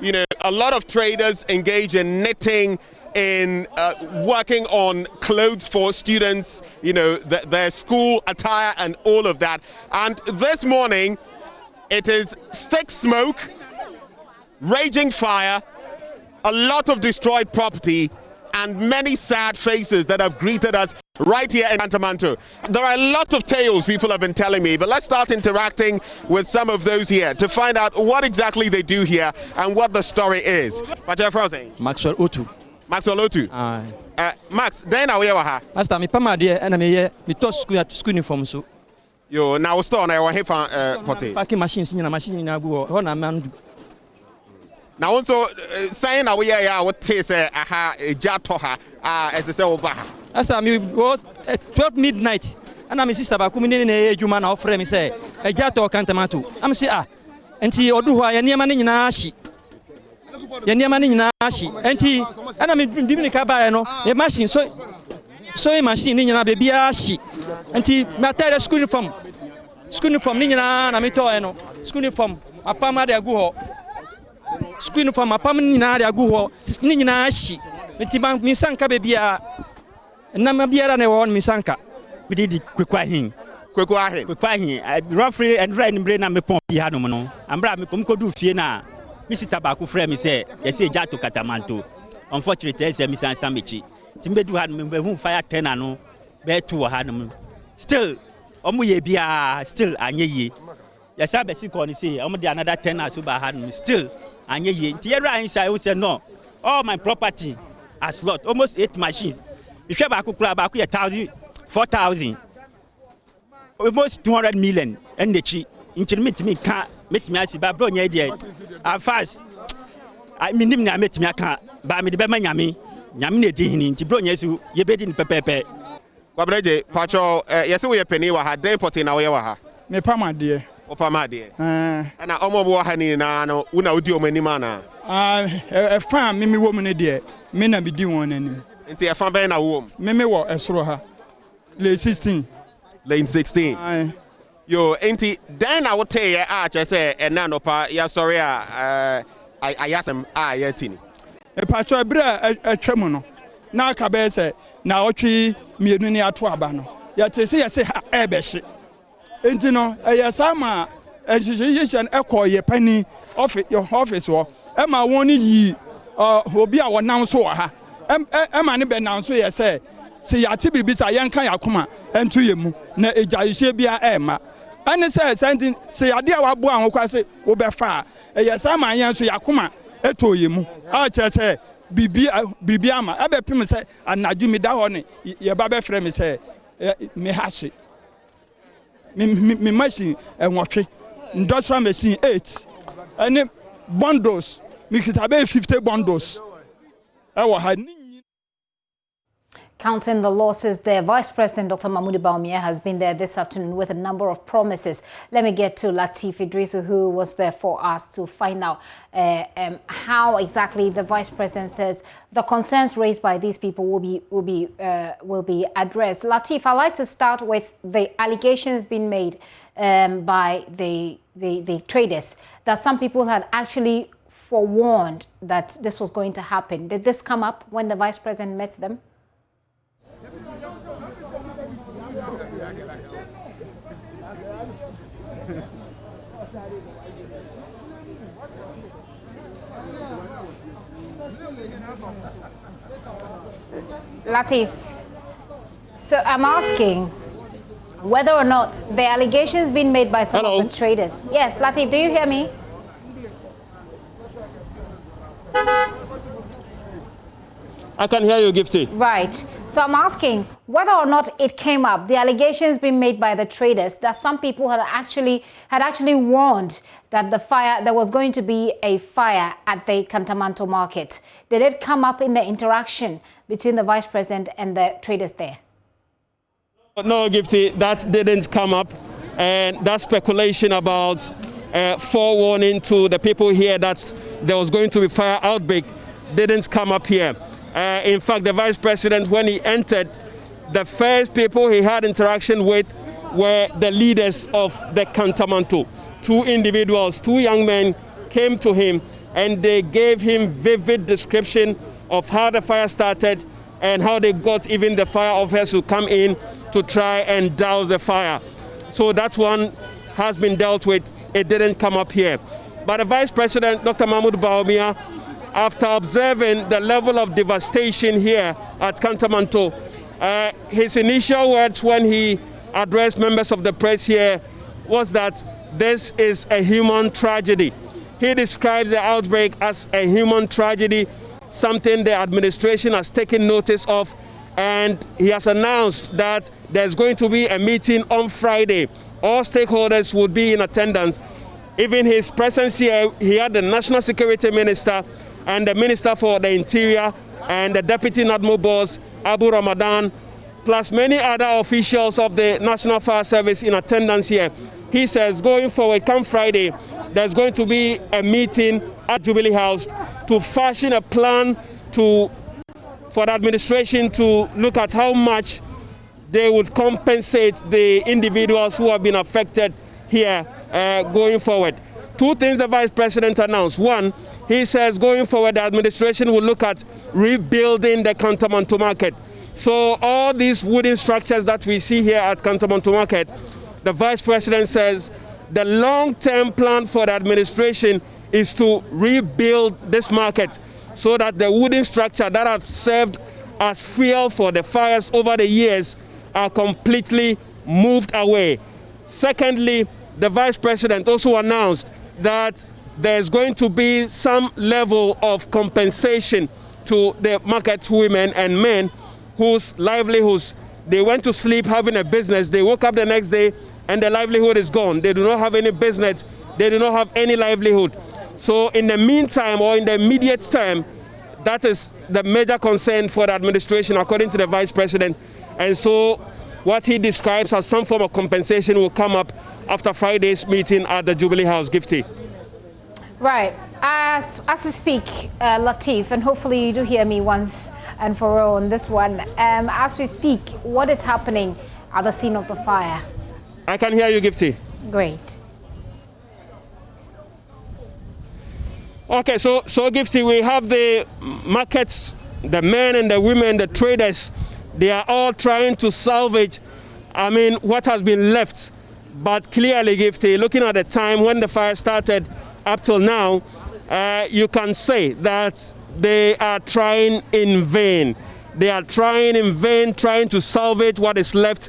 you know, a lot of traders engage in knitting, in working on clothes for students, you know, their school attire and all of that. And this morning, it is thick smoke, raging fire, a lot of destroyed property, and many sad faces that have greeted us right here in Kantamanto. There are a lot of tales people have been telling me, but let's start interacting with some of those here to find out what exactly they do here and what the story is. What's your first name? Maxwell Otu. Maxwell Otu. Max, then I will have. Master, me pama dear, and me school uniform so. Yo, now store na wa hefa potty. Packing machines in a machine na go on man. Now also saying away ya what say aha jatoha as I say over. Master, me go 12 midnight. And my sister ba come in na ejuma na offer me say e jato Kantamanto. Am say enti odu ho ya niam na nyina hyi. Ya niam na nyina hyi. Enti ana me bim ni ka ba no e machine so machine ni nyina be bia hyi. Enti na tell school uniform ni nyina na me to no school uniform apama de agu ho. School uniform apam ni nyina de agu ho ni nyina hyi. Enti ban mi sanka be bia na ma bia na won mi sanka. We did kwekwahin roughly and right in brain na me pon bia no no. Ambra me kom ko du fie na mi sita ba ku frɛ me say ye say jato Kantamanto. Unfortunately say mi san mechi. Timbe du ha no me hu fire 10 ano be 2 ha no. Still omo ye bia still anye ye. Ya sa be si ko ni say omo dey another 10 aso ba ha no still anye ye. Nti ye right inside we say no. All my property as lot almost 8 machines. If you ba ku kula ba ku 1,000 4,000 almost 200 million and the chi in me can't make me as ba bro nya dey at first I mean na make me aka ba me de be ma nyame na di hini nti bro nya su ye be di pepepe kwabreje pacho yesi we peni wa ha den poti na we wa ha me pamade o pamade na omo bo ha ni na no una odi o mani ma na fan me wo mu ne de me na be di won anim nti e fan ben na wo me wo esoro ha lane 16 yo enti then I would tell you just say and now no pa ya sorry I yasem ya tini e pa cho bra atwam no na aka be say na otwe mienu ni ato aba no ya te say say e be hye enti no ya sama enhyehyehye ekoye pani office your office wo e ma won ni yi obi a wonam so ha e ma ne be nan so ye say se ya ti bibisa yenka yakoma entu yemu na ejayehye bia ema ane se sending se ya de wa bo an kwase wo be fa ye sama yan so yakoma eto yemu a che se bibi ama e be pim se anaju mi da ho ne ye ba be frɛ me se me hache me machine enwotwe industrial machine 8 ane bundles mi kitabe 50 bundles e wo ha. Counting the losses there, Vice President Dr. Mahmoud Bawumia has been there this afternoon with a number of promises. Let me get to Lateef Idrisu, who was there for us to find out how exactly the Vice President says the concerns raised by these people will be addressed. Lateef, I'd like to start with the allegations being made by the traders that some people had actually forewarned that this was going to happen. Did this come up when the Vice President met them? Lateef, so I'm asking whether or not the allegations being made by some of the traders. Yes, Lateef, do you hear me? I can hear you, Gifty. Right. So I'm asking whether or not it came up, the allegations being made by the traders that some people had actually warned that there was going to be a fire at the Kantamanto market. Did it come up in the interaction between the Vice President and the traders there? No, Gifty, that didn't come up. And that speculation about forewarning to the people here that there was going to be fire outbreak didn't come up here. In fact, the Vice President, when he entered, the first people he had interaction with were the leaders of the Kantamanto. Two individuals, two young men came to him and they gave him vivid description of how the fire started and how they got even the fire officers to come in to try and douse the fire. So that one has been dealt with. It didn't come up here. But the Vice President, Dr. Mahmoud Bawumia, after observing the level of devastation here at Kantamanto, his initial words when he addressed members of the press here was that this is a human tragedy. He describes the outbreak as a human tragedy, something the administration has taken notice of, and he has announced that there's going to be a meeting on Friday. All stakeholders would be in attendance. Even his presence here, he had the National Security Minister and the Minister for the Interior and the Deputy NADMO boss, Abu Ramadan, plus many other officials of the National Fire Service in attendance here. He says going forward, come Friday, there's going to be a meeting at Jubilee House to fashion a plan for the administration to look at how much they would compensate the individuals who have been affected here going forward. Two things the Vice President announced. One, he says going forward, the administration will look at rebuilding the Kantamanto market. So all these wooden structures that we see here at Kantamanto market, the Vice President says the long-term plan for the administration is to rebuild this market so that the wooden structure that have served as fuel for the fires over the years are completely moved away. Secondly, the Vice President also announced that there's going to be some level of compensation to the market women and men whose livelihoods, they went to sleep having a business, they woke up the next day and their livelihood is gone. They do not have any business, they do not have any livelihood. So in the meantime or in the immediate term, that is the major concern for the administration according to the Vice President. And so what he describes as some form of compensation will come up after Friday's meeting at the Jubilee House, Gifty. Right. As we speak, Latif, and hopefully you do hear me once and for all on this one. As we speak, what is happening at the scene of the fire? I can hear you, Gifty. Great. Okay, so Gifty, we have the markets, the men and the women, the traders. They are all trying to salvage, what has been left. But clearly, Gifty, looking at the time when the fire started up till now, you can say that they are trying in vain. They are trying in vain, trying to salvage what is left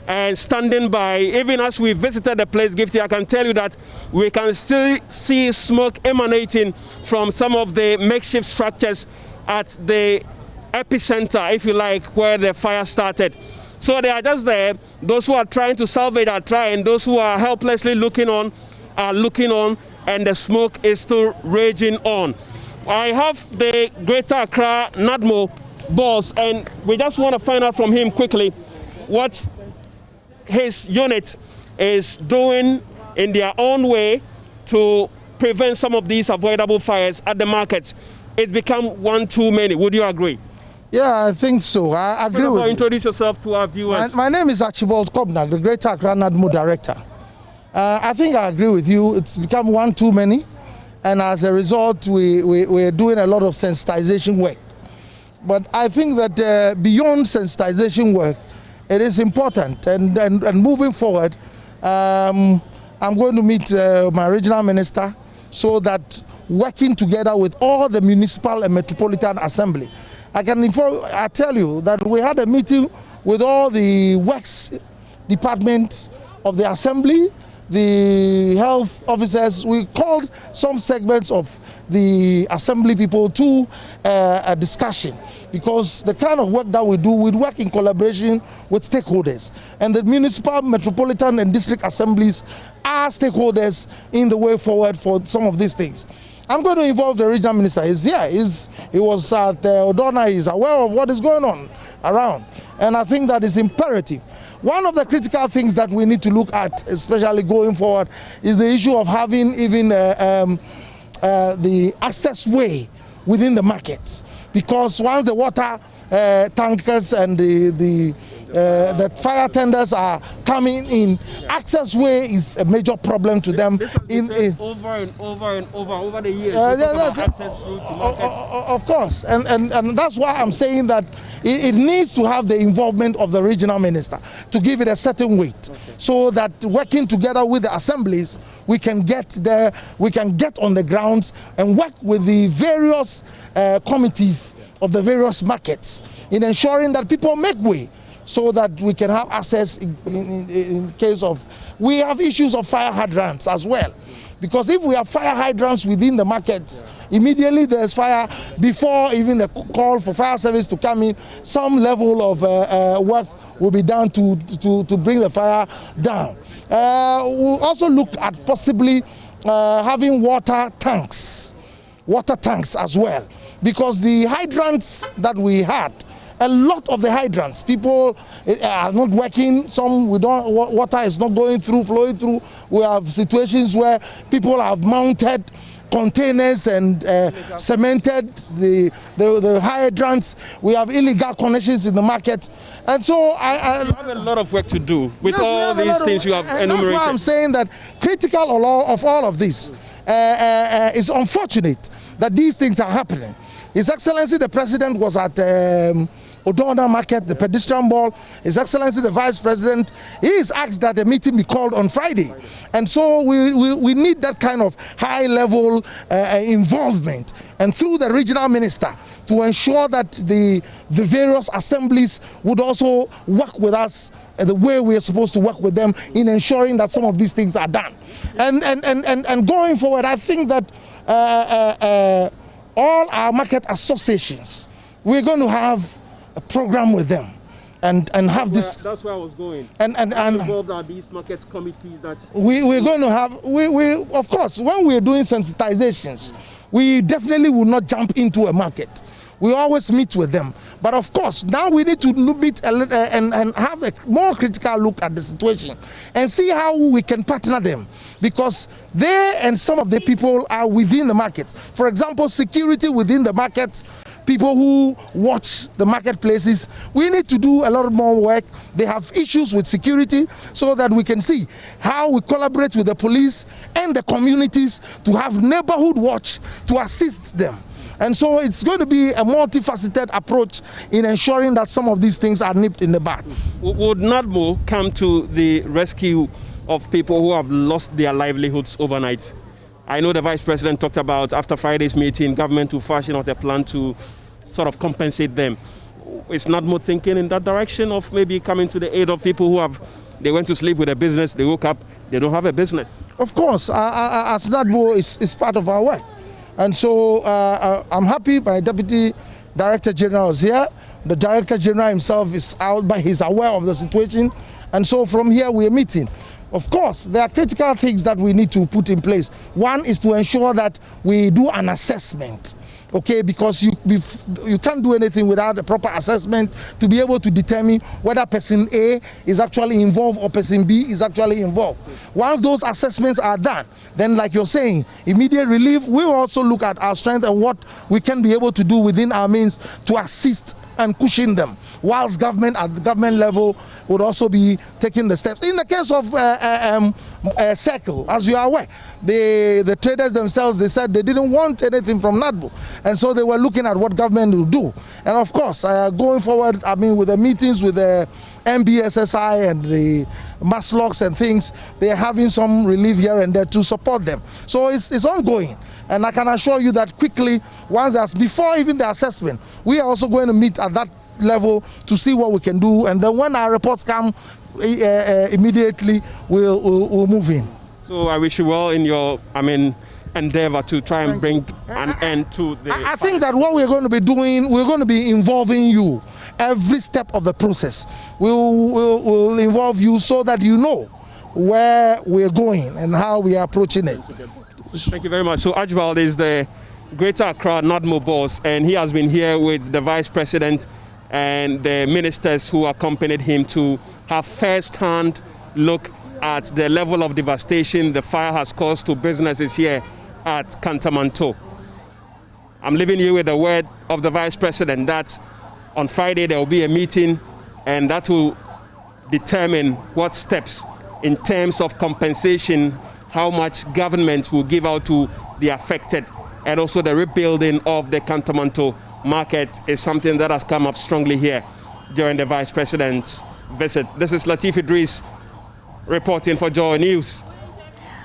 and standing by. Even as we visited the place, Gifty, I can tell you that we can still see smoke emanating from some of the makeshift structures at the epicenter, if you like, where the fire started. So they are just there. Those who are trying to salvage are trying. Those who are helplessly looking on are looking on, and the smoke is still raging on. I have the Greater Accra NADMO boss, and we just want to find out from him quickly what his unit is doing in their own way to prevent some of these avoidable fires at the markets. It's become one too many. Would you agree? Yeah, I think so. I agree with you. Introduce yourself to our viewers. My name is Archibald Kobnak, the Greater Accra NADMO director. I think I agree with you. It's become one too many, and as a result, we're doing a lot of sensitization work. But I think that beyond sensitization work, it is important, and moving forward, I'm going to meet my regional minister so that working together with all the municipal and metropolitan assembly, I tell you that we had a meeting with all the works departments of the assembly, the health officers. We called some segments of the assembly people to a discussion, because the kind of work that we do, we work in collaboration with stakeholders, and the municipal, metropolitan and district assemblies are stakeholders in the way forward for some of these things. I'm going to involve the regional minister. He's here. He was at Odona. He's aware of what is going on around, and I think that is imperative. One of the critical things that we need to look at, especially going forward, is the issue of having even the access way within the markets, because once the water tankers and the The fire tenders are coming in. Access way is a major problem to them. Over and over the years. Access route to of course, and that's why I'm saying that it needs to have the involvement of the regional minister to give it a certain weight, so that working together with the assemblies, we can get there, we can get on the grounds and work with the various committees of the various markets in ensuring that people make way, so that we can have access in case of, we have issues of fire hydrants as well. Because if we have fire hydrants within the markets, immediately there's fire, before even the call for fire service to come in, some level of work will be done to bring the fire down. We'll also look at possibly having water tanks as well. Because the hydrants that we had, a lot of the hydrants, people are not working. Some water is not flowing through. We have situations where people have mounted containers and cemented the hydrants. We have illegal connections in the market, and so you have a lot of work to do with all these things you have enumerated. That's why I'm saying that critical of all of this is unfortunate that these things are happening. His Excellency the President was at Odona Market, the pedestrian mall. His Excellency the Vice President, he is asked that a meeting be called on Friday. And so we need that kind of high-level involvement, and through the regional minister, to ensure that the various assemblies would also work with us the way we are supposed to work with them in ensuring that some of these things are done. And going forward, I think that all our market associations, we're going to have a program with them and have this. That's where I was going. And involved are these market committees that we're going to have. We of course, when we're doing sensitizations, we definitely will not jump into a market. We always meet with them. But of course, now we need to meet and have a more critical look at the situation and see how we can partner them, because they and some of the people are within the market. For example, security within the markets, people who watch the marketplaces, we need to do a lot more work. They have issues with security, so that we can see how we collaborate with the police and the communities to have neighborhood watch to assist them. And so it's going to be a multifaceted approach in ensuring that some of these things are nipped in the bud. Would NADMO come to the rescue of people who have lost their livelihoods overnight? I know the Vice President talked about, after Friday's meeting, government to fashion out a plan to sort of compensate them. Is NADMO thinking in that direction of maybe coming to the aid of people who they went to sleep with a business, they woke up, they don't have a business? Of course, as NADMO is part of our work. And so I'm happy my Deputy Director General is here. The Director General himself is out, but he's aware of the situation. And so from here we are meeting. Of course, there are critical things that we need to put in place. One is to ensure that we do an assessment. Okay, because you can't do anything without a proper assessment to be able to determine whether person A is actually involved or person B is actually involved. Once those assessments are done, then like you're saying, immediate relief, we will also look at our strength and what we can be able to do within our means to assist and cushion them, whilst government at the government level would also be taking the steps. In the case of Circle, as you are aware, the traders themselves, they said they didn't want anything from NADMO, and so they were looking at what government will do. And of course, going forward, I mean, with the meetings with the MBSSI and the Maslocks and things, they are having some relief here and there to support them. So it's ongoing. And I can assure you that quickly, before even the assessment, we are also going to meet at that level to see what we can do. And then when our reports come, immediately we'll move in. So I wish you well in your, endeavor to try and bring an end to the... I think that what we're going to be doing, we're going to be involving you every step of the process. We'll involve you so that you know where we're going and how we are approaching it. Thank you very much. So Ajbal is the Greater Accra NADMO boss, and he has been here with the Vice President and the ministers who accompanied him to have first-hand look at the level of devastation the fire has caused to businesses here at Kantamanto. I'm leaving you with the word of the Vice President that on Friday there will be a meeting and that will determine what steps in terms of compensation, how much government will give out to the affected, and also the rebuilding of the Kantamanto market is something that has come up strongly here during the Vice President's visit. This is Latif Idris reporting for Joy News.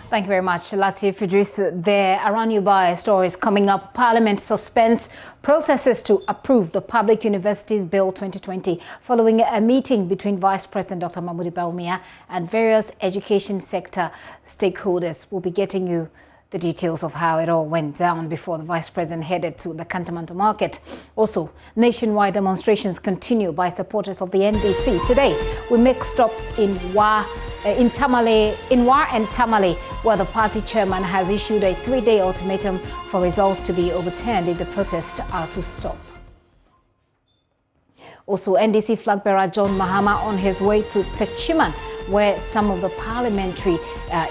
Thank you very much, Latif Idris. There are Around You By stories coming up. Parliament suspends processes to approve the Public Universities Bill 2020 following a meeting between Vice President Dr. Mahmoud Bawumia and various education sector stakeholders. We'll be getting you the details of how it all went down before the Vice President headed to the Kantamanto market. Also, nationwide demonstrations continue by supporters of the NDC. Today, we make stops in War and Tamale, where the party chairman has issued a 3-day ultimatum for results to be overturned if the protests are to stop. Also, NDC flag bearer John Mahama on his way to Techiman, where some of the parliamentary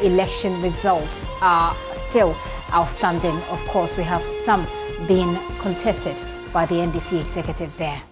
election results are still outstanding. Of course, we have some being contested by the NDC executive there.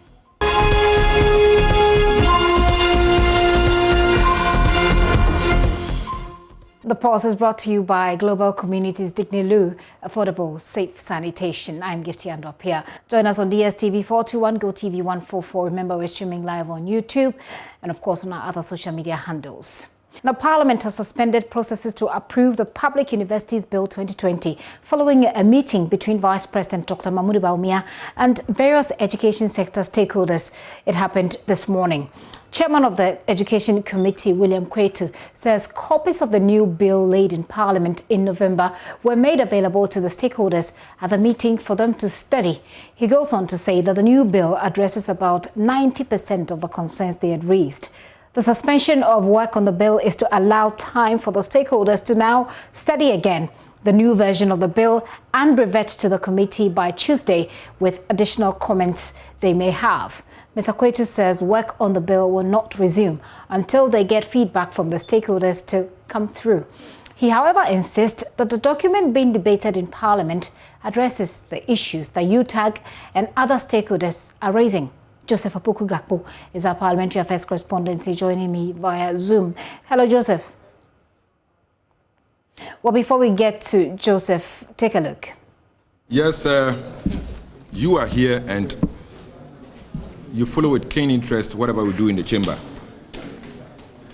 The pause is brought to you by Global Communities Dignilu, affordable, safe sanitation. I'm Gifty Andropia. Join us on DSTV 421, GoTV 144. Remember, we're streaming live on YouTube and, of course, on our other social media handles. Now, Parliament has suspended processes to approve the Public Universities Bill 2020 following a meeting between Vice President Dr. Mahmoud Bawumia and various education sector stakeholders. It happened this morning. Chairman of the Education Committee, William Kwetu, says copies of the new bill laid in Parliament in November were made available to the stakeholders at the meeting for them to study. He goes on to say that the new bill addresses about 90% of the concerns they had raised. The suspension of work on the bill is to allow time for the stakeholders to now study again the new version of the bill and revert to the committee by Tuesday with additional comments they may have. Mr. Kwetu says work on the bill will not resume until they get feedback from the stakeholders to come through. He, however, insists that the document being debated in Parliament addresses the issues that UTAG and other stakeholders are raising. Joseph Apoku Gakpo is our Parliamentary Affairs correspondent. He's joining me via Zoom. Hello, Joseph. Well, before we get to Joseph, take a look. Yes, you are here and you follow with keen interest whatever we do in the chamber.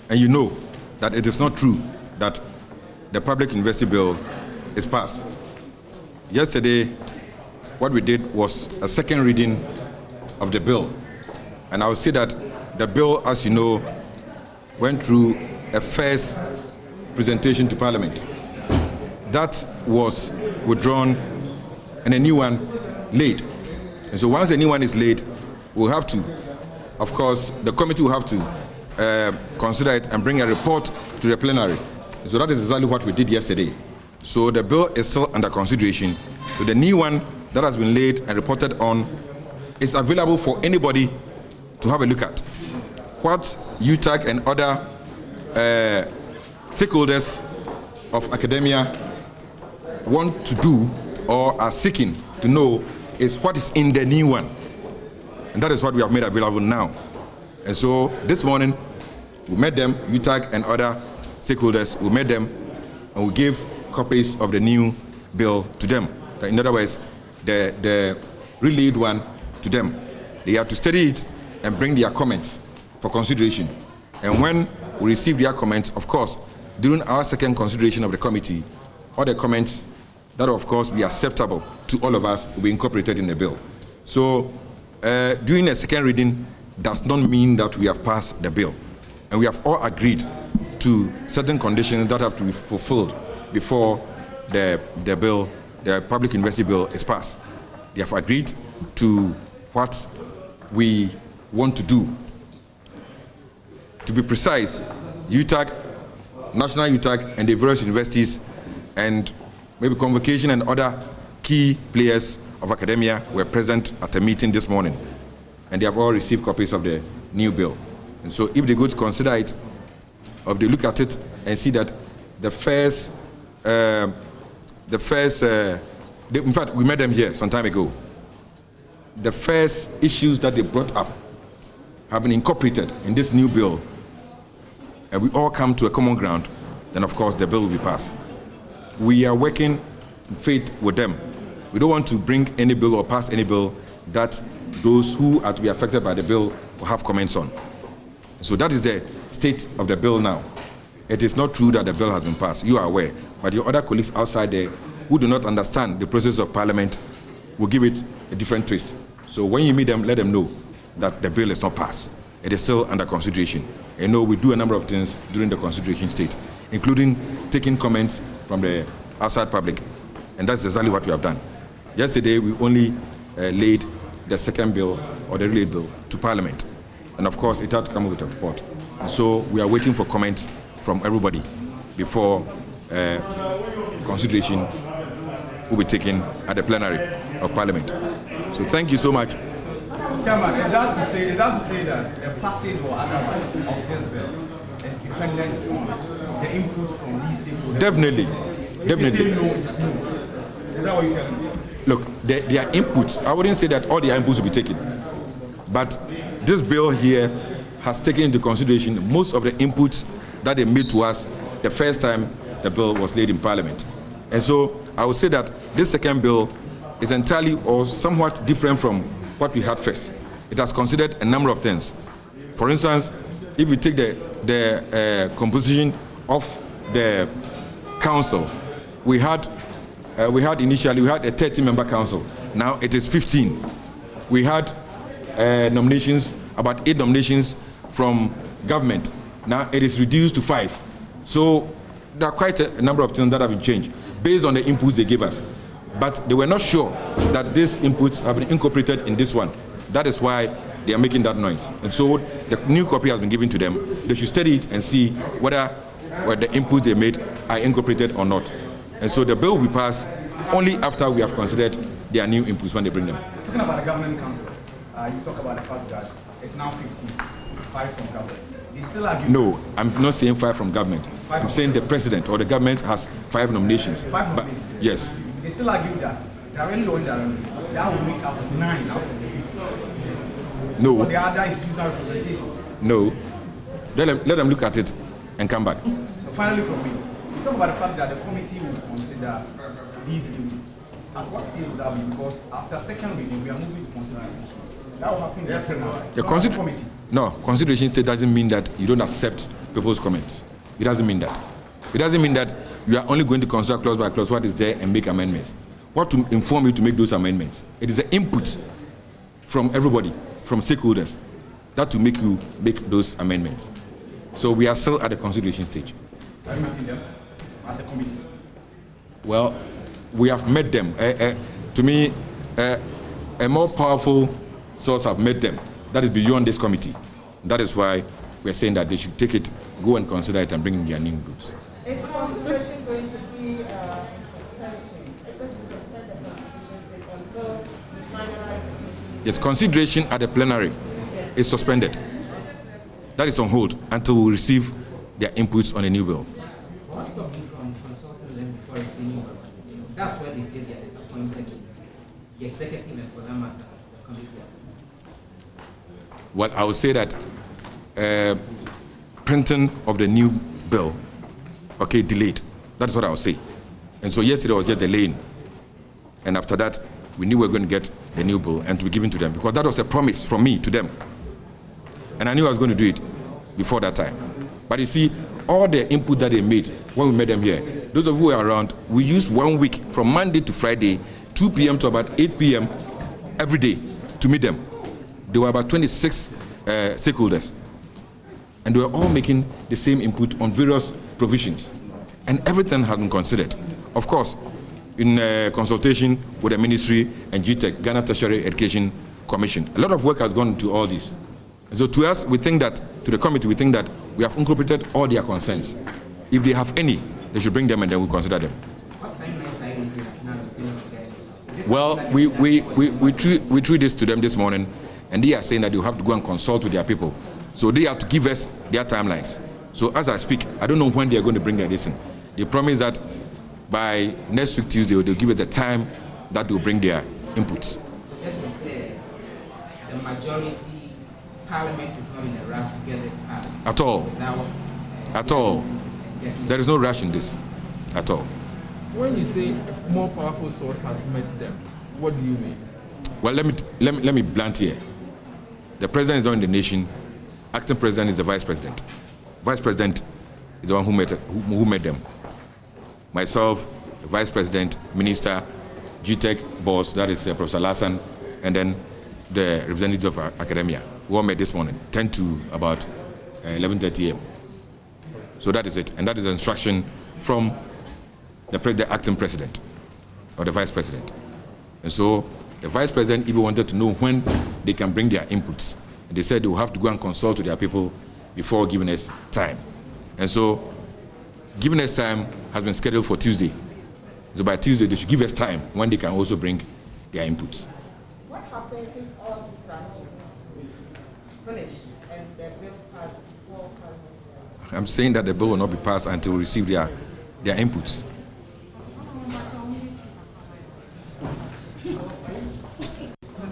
And you know that it is not true that the Public University Bill is passed. Yesterday, what we did was a second reading of the bill. And I would say that the bill, as you know, went through a first presentation to Parliament. That was withdrawn and a new one laid. And so once a new one is laid, we'll have to, of course, the committee will have to consider it and bring a report to the plenary. So that is exactly what we did yesterday. So the bill is still under consideration. So the new one that has been laid and reported on is available for anybody to have a look at. What UTAG and other stakeholders of academia want to do or are seeking to know is what is in the new one. And that is what we have made available now. And so this morning, we met them, UTAG and other stakeholders, we met them and we gave copies of the new bill to them. In other words, the relayed one to them. They have to study it and bring their comments for consideration. And when we receive their comments, of course, during our second consideration of the committee, all the comments that of course be acceptable to all of us will be incorporated in the bill. So doing a second reading does not mean that we have passed the bill. And we have all agreed to certain conditions that have to be fulfilled before the bill, the Public University Bill, is passed. They have agreed to what we want to do. To be precise, UTAG, National UTAG, and the various universities, and maybe Convocation and other key players of academia were present at a meeting this morning, and they have all received copies of the new bill. And so if they go to consider it, or if they look at it and see that in fact, we met them here some time ago. The first issues that they brought up have been incorporated in this new bill, and we all come to a common ground, then of course the bill will be passed. We are working in faith with them. We don't want to bring any bill or pass any bill that those who are to be affected by the bill will have comments on. So that is the state of the bill now. It is not true that the bill has been passed. You are aware. But your other colleagues outside there who do not understand the process of Parliament will give it a different twist. So when you meet them, let them know that the bill is not passed. It is still under consideration. You know, we do a number of things during the consideration state, including taking comments from the outside public. And that's exactly what we have done. Yesterday, we only laid the second bill, or the related bill, to Parliament. And of course, it had to come with a report. So we are waiting for comments from everybody before consideration will be taken at the plenary of Parliament. So thank you so much. Chairman, is that to say that the passage or otherwise of this bill is dependent on the input from these stakeholders? Definitely. Definitely. No, it is no. Is that what you're telling me? Look, their inputs, I wouldn't say that all their inputs will be taken. But this bill here has taken into consideration most of the inputs that they made to us the first time the bill was laid in Parliament. And so I would say that this second bill is entirely or somewhat different from what we had first. It has considered a number of things. For instance, if we take the composition of the council, we had initially a 30-member council. Now it is 15. We had nominations, about 8 nominations from government. Now it is reduced to 5. So there are quite a number of things that have been changed based on the inputs they gave us. But they were not sure that these inputs have been incorporated in this one. That is why they are making that noise. And so the new copy has been given to them. They should study it and see whether the inputs they made are incorporated or not. And so the bill will be passed only after we have considered their new inputs when they bring them. Talking about the government council, you talk about the fact that it's now 15, 5 from government. They still argue. No, I'm not saying 5 from government. I'm saying the president or the government has 5 nominations. 5 nominations? Yes. They still argue that they are really low in that will make up 9 out of the 15. No. For the other institutional representations. No. Let them look at it and come back. Finally, from me, you talk about the fact that the committee will consider these inputs. At what stage would that be? Because after second reading, we are moving to consideration. That will happen in the committee. No, consideration state doesn't mean that you don't accept people's comments. It doesn't mean that. It doesn't mean that you are only going to consider clause by clause what is there and make amendments. What to inform you to make those amendments? It is the input from everybody, from stakeholders, that to make you make those amendments. So we are still at the consideration stage. Are you meeting them as a committee? Well, we have met them. To me, a more powerful source have met them. That is beyond this committee. That is why we are saying that they should take it, go and consider it, and bring in their new groups. Is consideration going to be suspension? It's going to suspend the constitution state until we finalize the Yes, consideration at the plenary is suspended. That is on hold until we receive their inputs on a new bill. What's stopping you from consulting them before it's new bill? That's where they say they are disappointed in the executive and for that matter, the committee. Well, I would say that printing of the new bill, delayed. That's what I would say. And so yesterday was just delaying. And after that, we knew we were going to get the new bill and to be given to them because that was a promise from me to them. And I knew I was going to do it before that time. But you see, all the input that they made when we met them here, those of you who were around, we used 1 week from Monday to Friday, 2 p.m. to about 8 p.m. every day to meet them. There were about 26 stakeholders. And they were all making the same input on various provisions. And everything has been considered. Of course, in consultation with the ministry and GTEC, Ghana Tertiary Education Commission. A lot of work has gone into all this. And so to us, we think that, to the committee, we think that we have incorporated all their concerns. If they have any, they should bring them and then we'll consider them. What timelines are you looking at now in terms of getting it? Well, we threw this to them this morning, and they are saying that you have to go and consult with their people. So they have to give us their timelines. So as I speak, I don't know when they are going to bring their listen. They promise that by next week Tuesday, they'll give us the time that they'll bring their inputs. So just to be clear, the majority Parliament is not in a rush to get this passed. At all. At all. There is no rush in this. At all. When you say more powerful source has met them, what do you mean? Well, let me blunt here. The president is not in the nation. Acting president is the vice president. Vice president is the one who met them. Myself, the vice president, minister, GTech boss, that is Professor Lassan, and then the representative of academia, who all met this morning, 10 to about 11:30 a.m. So that is it, and that is the instruction from the acting president or the vice president. And so the vice president even wanted to know when they can bring their inputs. And they said they will have to go and consult with their people before giving us time. And so giving us time has been scheduled for Tuesday. So by Tuesday, they should give us time when they can also bring their inputs. What happens if all these are not able to finish and the bill passes before Parliament? I'm saying that the bill will not be passed until we receive their inputs.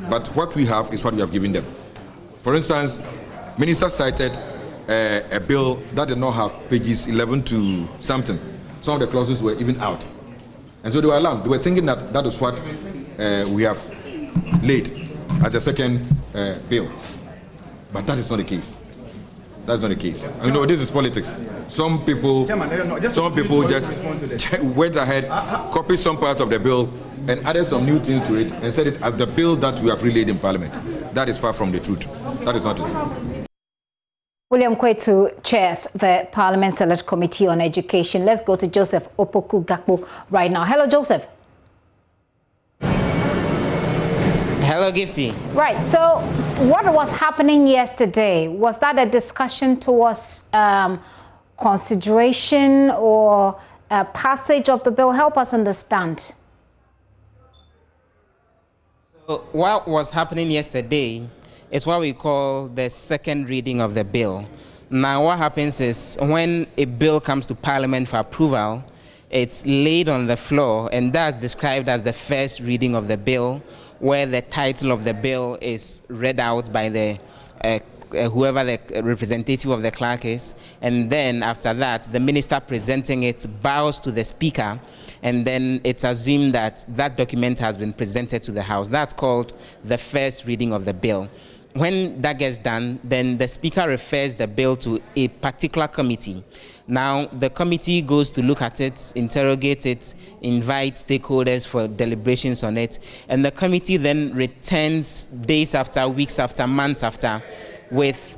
But what we have is what we have given them. For instance, Minister cited a bill that did not have pages 11 to something. Some of the clauses were even out. And so they were alarmed. They were thinking that that was what we have laid as a second bill. But that is not the case. That's not the case. You know, this is politics. Some people just went ahead, copied some parts of the bill, and added some new things to it, and said it as the bill that we have relayed in Parliament. That is far from the truth. That is not it. William Kwetu chairs the Parliament Select Committee on Education. Let's go to Joseph Opoku Gakpo right now. Hello, Joseph. Hello, Gifty. Right. So, what was happening yesterday? Was that a discussion towards consideration or passage of the bill? Help us understand. So, what was happening yesterday is what we call the second reading of the bill. Now, what happens is when a bill comes to Parliament for approval, it's laid on the floor, and that's described as the first reading of the bill, where the title of the bill is read out by the whoever the representative of the clerk is, and then after that, the minister presenting it bows to the speaker, and then it's assumed that that document has been presented to the House. That's called the first reading of the bill. When that gets done, then the speaker refers the bill to a particular committee. Now, the committee goes to look at it, interrogate it, invite stakeholders for deliberations on it, and the committee then returns days after, weeks after, months after, with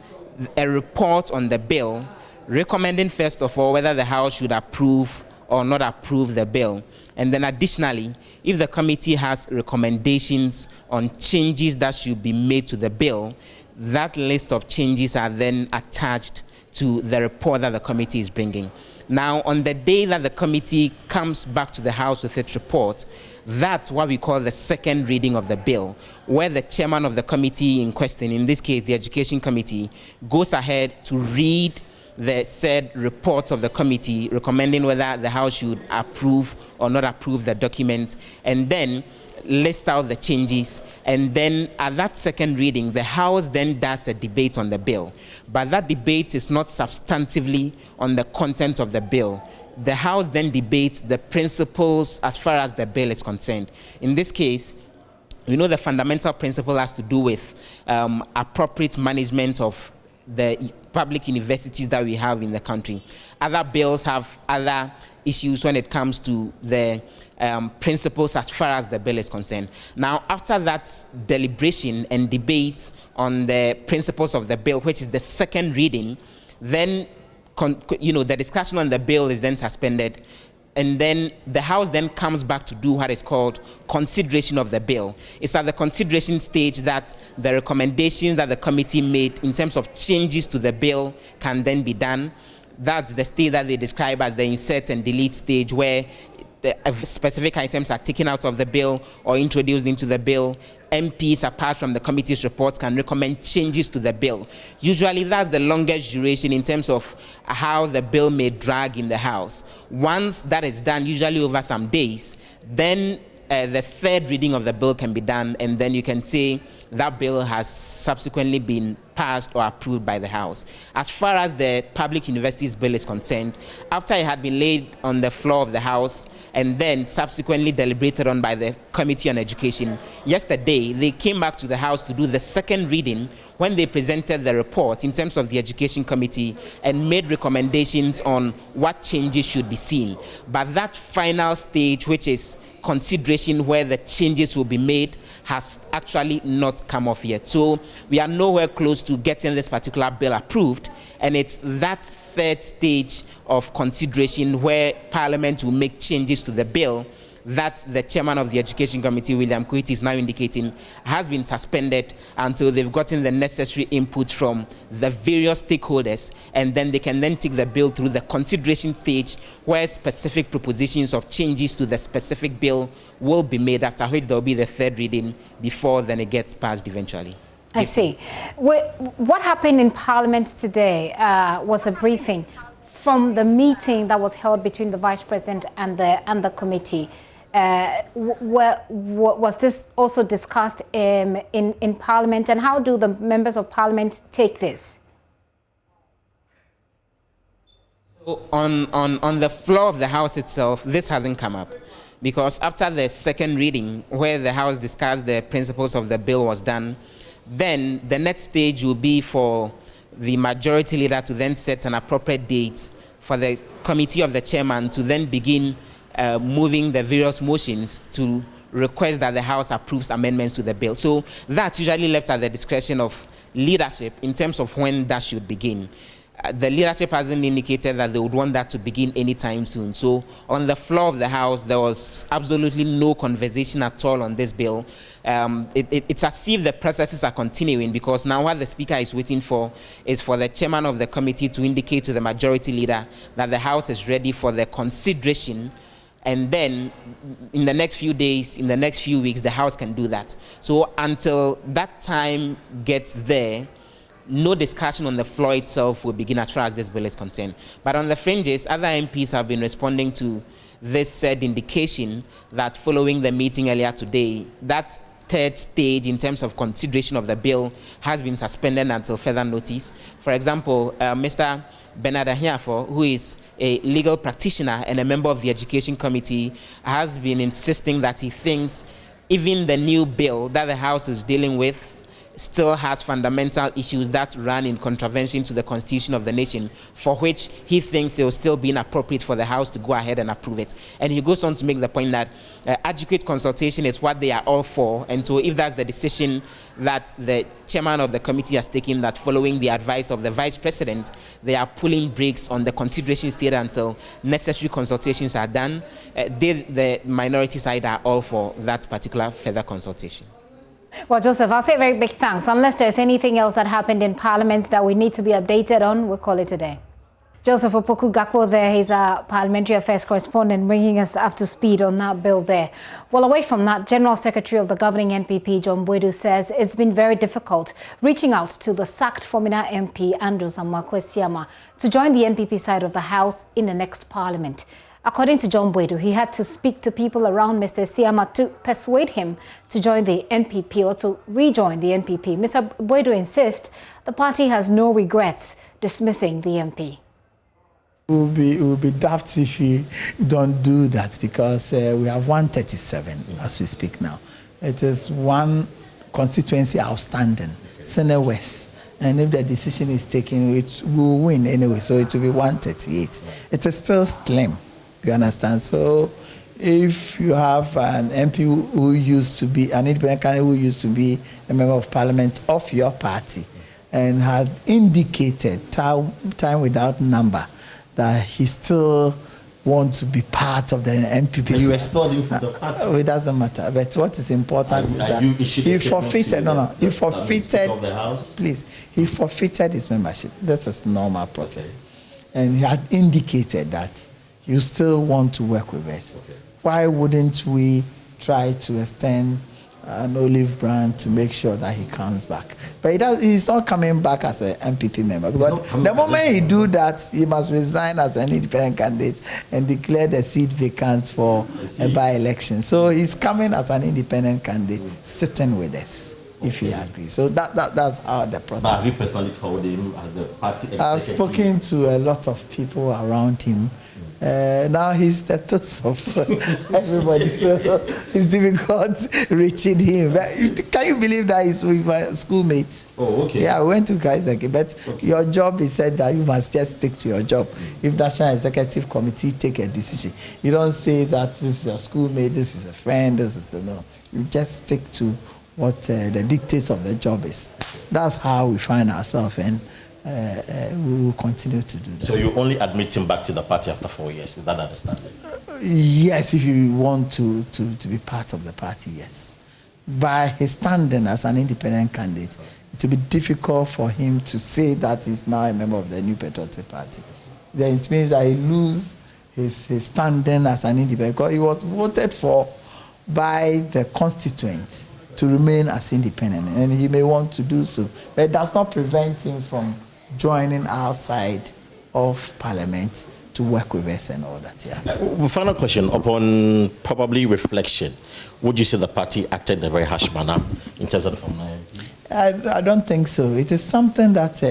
a report on the bill, recommending first of all whether the House should approve or not approve the bill. And then additionally, if the committee has recommendations on changes that should be made to the bill, that list of changes are then attached to the report that the committee is bringing. Now, on the day that the committee comes back to the House with its report, that's what we call the second reading of the bill, where the chairman of the committee in question, in this case the Education Committee, goes ahead to read the said report of the committee recommending whether the House should approve or not approve the document, and then list out the changes. And then at that second reading, the House then does a debate on the bill. But that debate is not substantively on the content of the bill. The House then debates the principles as far as the bill is concerned. In this case, we know the fundamental principle has to do with appropriate management of the public universities that we have in the country. Other bills have other issues when it comes to the principles as far as the bill is concerned. Now, after that deliberation and debate on the principles of the bill, which is the second reading, then the discussion on the bill is then suspended, and then the House then comes back to do what is called consideration of the bill. It's at the consideration stage that the recommendations that the committee made in terms of changes to the bill can then be done. That's the stage that they describe as the insert and delete stage, where the specific items are taken out of the bill or introduced into the bill. MPs, apart from the committee's report, can recommend changes to the bill. Usually that's the longest duration in terms of how the bill may drag in the House. Once that is done, usually over some days, then the third reading of the bill can be done, and then you can say that bill has subsequently been passed or approved by the House. As far as the Public Universities Bill is concerned, after it had been laid on the floor of the House and then subsequently deliberated on by the Committee on Education, yesterday they came back to the House to do the second reading when they presented the report in terms of the Education Committee and made recommendations on what changes should be seen. But that final stage, which is consideration where the changes will be made, has actually not come off yet. So we are nowhere close to getting this particular bill approved, and it's that third stage of consideration where Parliament will make changes to the bill that the chairman of the Education Committee, William Kweti, is now indicating has been suspended until they've gotten the necessary input from the various stakeholders, and then they can then take the bill through the consideration stage where specific propositions of changes to the specific bill will be made, after which there will be the third reading before then it gets passed eventually. I see. What happened in Parliament today was a briefing from the meeting that was held between the Vice President and the committee. Was this also discussed in Parliament, and how do the members of Parliament take this? So on the floor of the House itself, this hasn't come up, because after the second reading, where the House discussed the principles of the bill was done, then the next stage will be for the majority leader to then set an appropriate date for the committee of the chairman to then begin moving the various motions to request that the House approves amendments to the bill. So that's usually left at the discretion of leadership in terms of when that should begin. The leadership hasn't indicated that they would want that to begin anytime soon. So on the floor of the House, there was absolutely no conversation at all on this bill. It's as if the processes are continuing, because now what the Speaker is waiting for is for the chairman of the committee to indicate to the majority leader that the House is ready for the consideration, and then in the next few days, in the next few weeks, the House can do that. So until that time gets there, no discussion on the floor itself will begin as far as this bill is concerned. But on the fringes, other MPs have been responding to this said indication that following the meeting earlier today, that third stage in terms of consideration of the bill has been suspended until further notice. For example, Mr. Bernard Ahiafo, who is a legal practitioner and a member of the Education Committee, has been insisting that he thinks even the new bill that the House is dealing with still has fundamental issues that run in contravention to the Constitution of the nation, for which he thinks it will still be inappropriate for the House to go ahead and approve it. And he goes on to make the point that adequate consultation is what they are all for, and so if that's the decision that the chairman of the committee has taken, that following the advice of the Vice President, they are pulling brakes on the consideration stage until necessary consultations are done, the minority side are all for that particular further consultation. Well, Joseph, I'll say a very big thanks. Unless there's anything else that happened in Parliament that we need to be updated on, we'll call it a day. Joseph Opoku Gakpo there, he's our Parliamentary Affairs correspondent, bringing us up to speed on that bill there. Well, away from that, General Secretary of the governing NPP, John Boydu, says it's been very difficult reaching out to the sacked former MP, Andrew Siama, to join the NPP side of the House in the next Parliament. According to John Boydu, he had to speak to people around Mr. Siama to persuade him to join the NPP or to rejoin the NPP. Mr. Boydu insists the party has no regrets dismissing the MP. It will be daft if we don't do that, because we have 137 as we speak now. It is one constituency outstanding, Senate West. And if the decision is taken, it will win anyway, so it will be 138. It is still slim. You understand? So if you have an MP who used to be an independent candidate, who used to be a member of parliament of your party, and had indicated time without number that he still wants to be part of the MPP. But you expelled him from the party. It doesn't matter. But what is important is that he forfeited. He forfeited. Of the House? Please, he forfeited his membership. This is normal process, and he had indicated that you still want to work with us. Okay. Why wouldn't we try to extend an olive branch to make sure that he comes back? But he's not coming back as an MPP member. Because the moment he do that, he must resign as an independent candidate and declare the seat vacant for a by-election. So he's coming as an independent candidate, sitting with us. if he agrees. So that's how the process. But have you personally called him as the party executive? I've spoken to a lot of people around him. Now he's the toast of everybody, so it's difficult reaching him. But can you believe that he's with my schoolmates? Oh, okay. Yeah, I went to Christ again, but your job is said that you must just stick to your job. If National Executive Committee take a decision, you don't say that this is your schoolmate, this is a friend, this is the no. You just stick to what the dictates of the job is. That's how we find ourselves, and we will continue to do that. So you only admit him back to the party after 4 years, is that understanding? Yes, if you want to be part of the party, yes. By his standing as an independent candidate, it will be difficult for him to say that he's now a member of the New Patriotic Party. Then it means that he loses his standing as an independent, because he was voted for by the constituents to remain as independent, and he may want to do so, but it does not prevent him from joining outside of Parliament to work with us and all that. Yeah. Final question, upon probably reflection, would you say the party acted in a very harsh manner in terms of the former? I don't think so. It is something that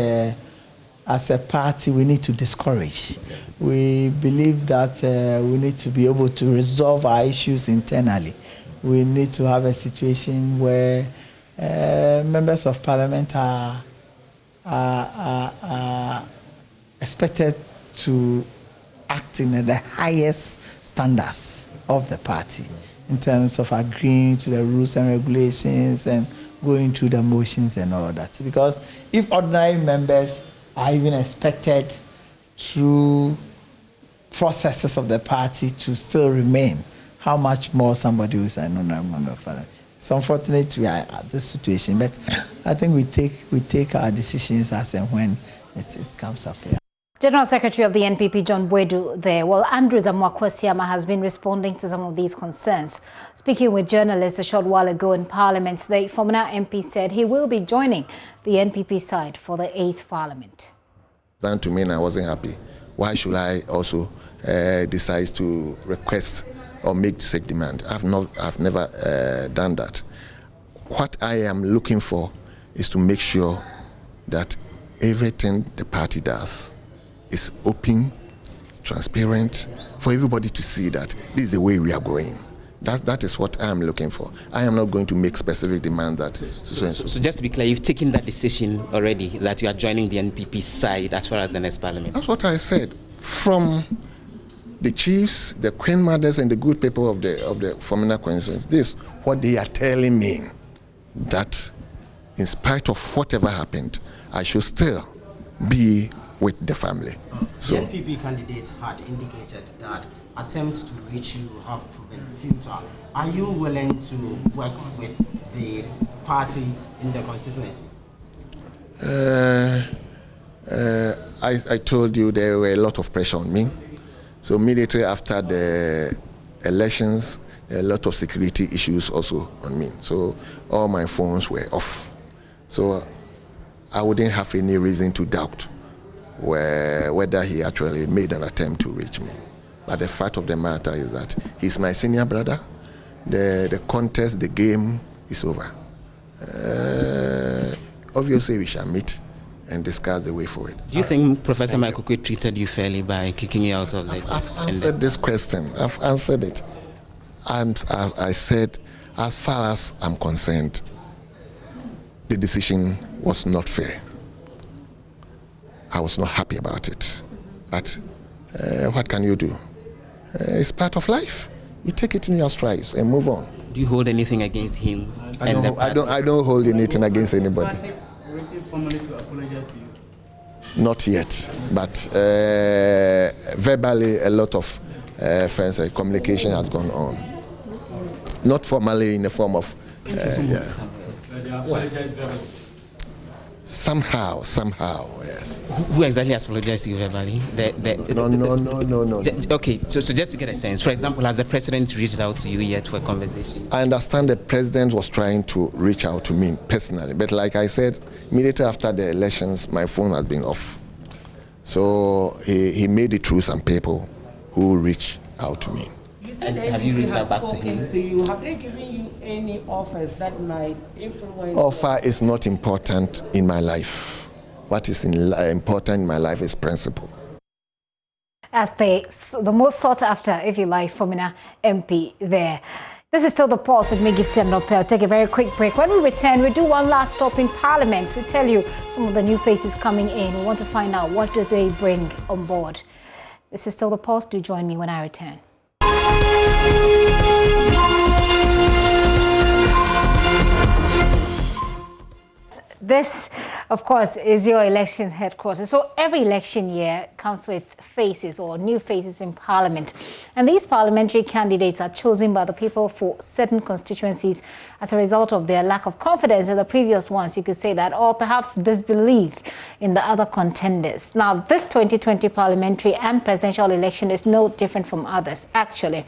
as a party we need to discourage. We believe that we need to be able to resolve our issues internally. We need to have a situation where members of Parliament are expected to act in the highest standards of the party in terms of agreeing to the rules and regulations and going through the motions and all that. Because if ordinary members are even expected through processes of the party to still remain, how much more somebody who is an honorary member of Parliament? It's unfortunate we are at this situation, but I think we take our decisions as and when it comes up here. General Secretary of the NPP, John Boadu, there. Well, Andrew Zamwa-Kwesiama has been responding to some of these concerns. Speaking with journalists a short while ago in Parliament, the former MP said he will be joining the NPP side for the 8th Parliament. Then to me, I wasn't happy. Why should I also decide to request or make such demand? I've never done that. What I am looking for is to make sure that everything the party does is open, transparent, for everybody to see that this is the way we are going. That is what I am looking for. I am not going to make specific demands that. So just to be clear, you've taken that decision already that you are joining the NPP side as far as the next Parliament. That's what I said. From the chiefs, the queen mothers, and the good people of the former constituency, this is what they are telling me, that in spite of whatever happened, I should still be with the family. So the NPP candidate had indicated that attempts to reach you have proven futile. Are you willing to work with the party in the constituency? I told you there were a lot of pressure on me. So immediately after the elections, a lot of security issues also on me. So all my phones were off. So I wouldn't have any reason to doubt whether he actually made an attempt to reach me. But the fact of the matter is that he's my senior brother. The contest, the game is over. Obviously, we shall meet and discuss the way forward. Do you think Professor Michael Kwe treated you fairly by kicking you out of I've answered this question. I've answered it. I said, as far as I'm concerned, the decision was not fair. I was not happy about it. But what can you do? It's part of life. You take it in your strides and move on. Do you hold anything against him? I don't hold anything against anybody. Formally to apologize to you? Not yet, but verbally a lot of communication has gone on. Not formally in the form of Somehow, yes. Who exactly has apologized to you verbally? No. Okay, so just to get a sense, for example, has the president reached out to you yet for a conversation? I understand the president was trying to reach out to me personally, but like I said, immediately after the elections, my phone has been off. So he made it through some people who reached out to me. said the have you NDC reached has back to spoken him? to you. Have they given you any offers that might influence? Offer is not important in my life. What is important in my life is principle. As the most sought after, if you like, Fomina MP there. This is still the pulse at Megifty and Nopel. Take a very quick break. When we return, we do one last stop in Parliament to tell you some of the new faces coming in. We want to find out what do they bring on board. This is still the pulse. Do join me when I return. This, of course, is your election headquarters. So every election year comes with faces or new faces in Parliament. And these parliamentary candidates are chosen by the people for certain constituencies as a result of their lack of confidence in the previous ones, you could say that, or perhaps disbelief in the other contenders. Now, this 2020 parliamentary and presidential election is no different from others, actually.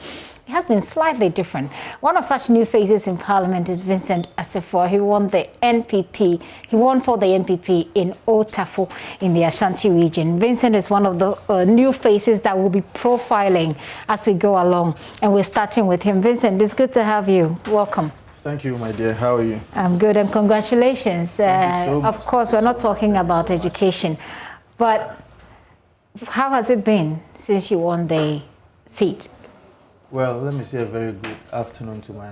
It has been slightly different. One of such new faces in Parliament is Vincent Assefor. He won the NPP. He won for the NPP in Otafo in the Ashanti region. Vincent is one of the new faces that will be profiling as we go along. And we're starting with him. Vincent, it's good to have you. Welcome. Thank you, my dear. How are you? I'm good, and congratulations. Thank you so much. Of course, we're not talking about education, but how has it been since you won the seat? Well, let me say a very good afternoon to my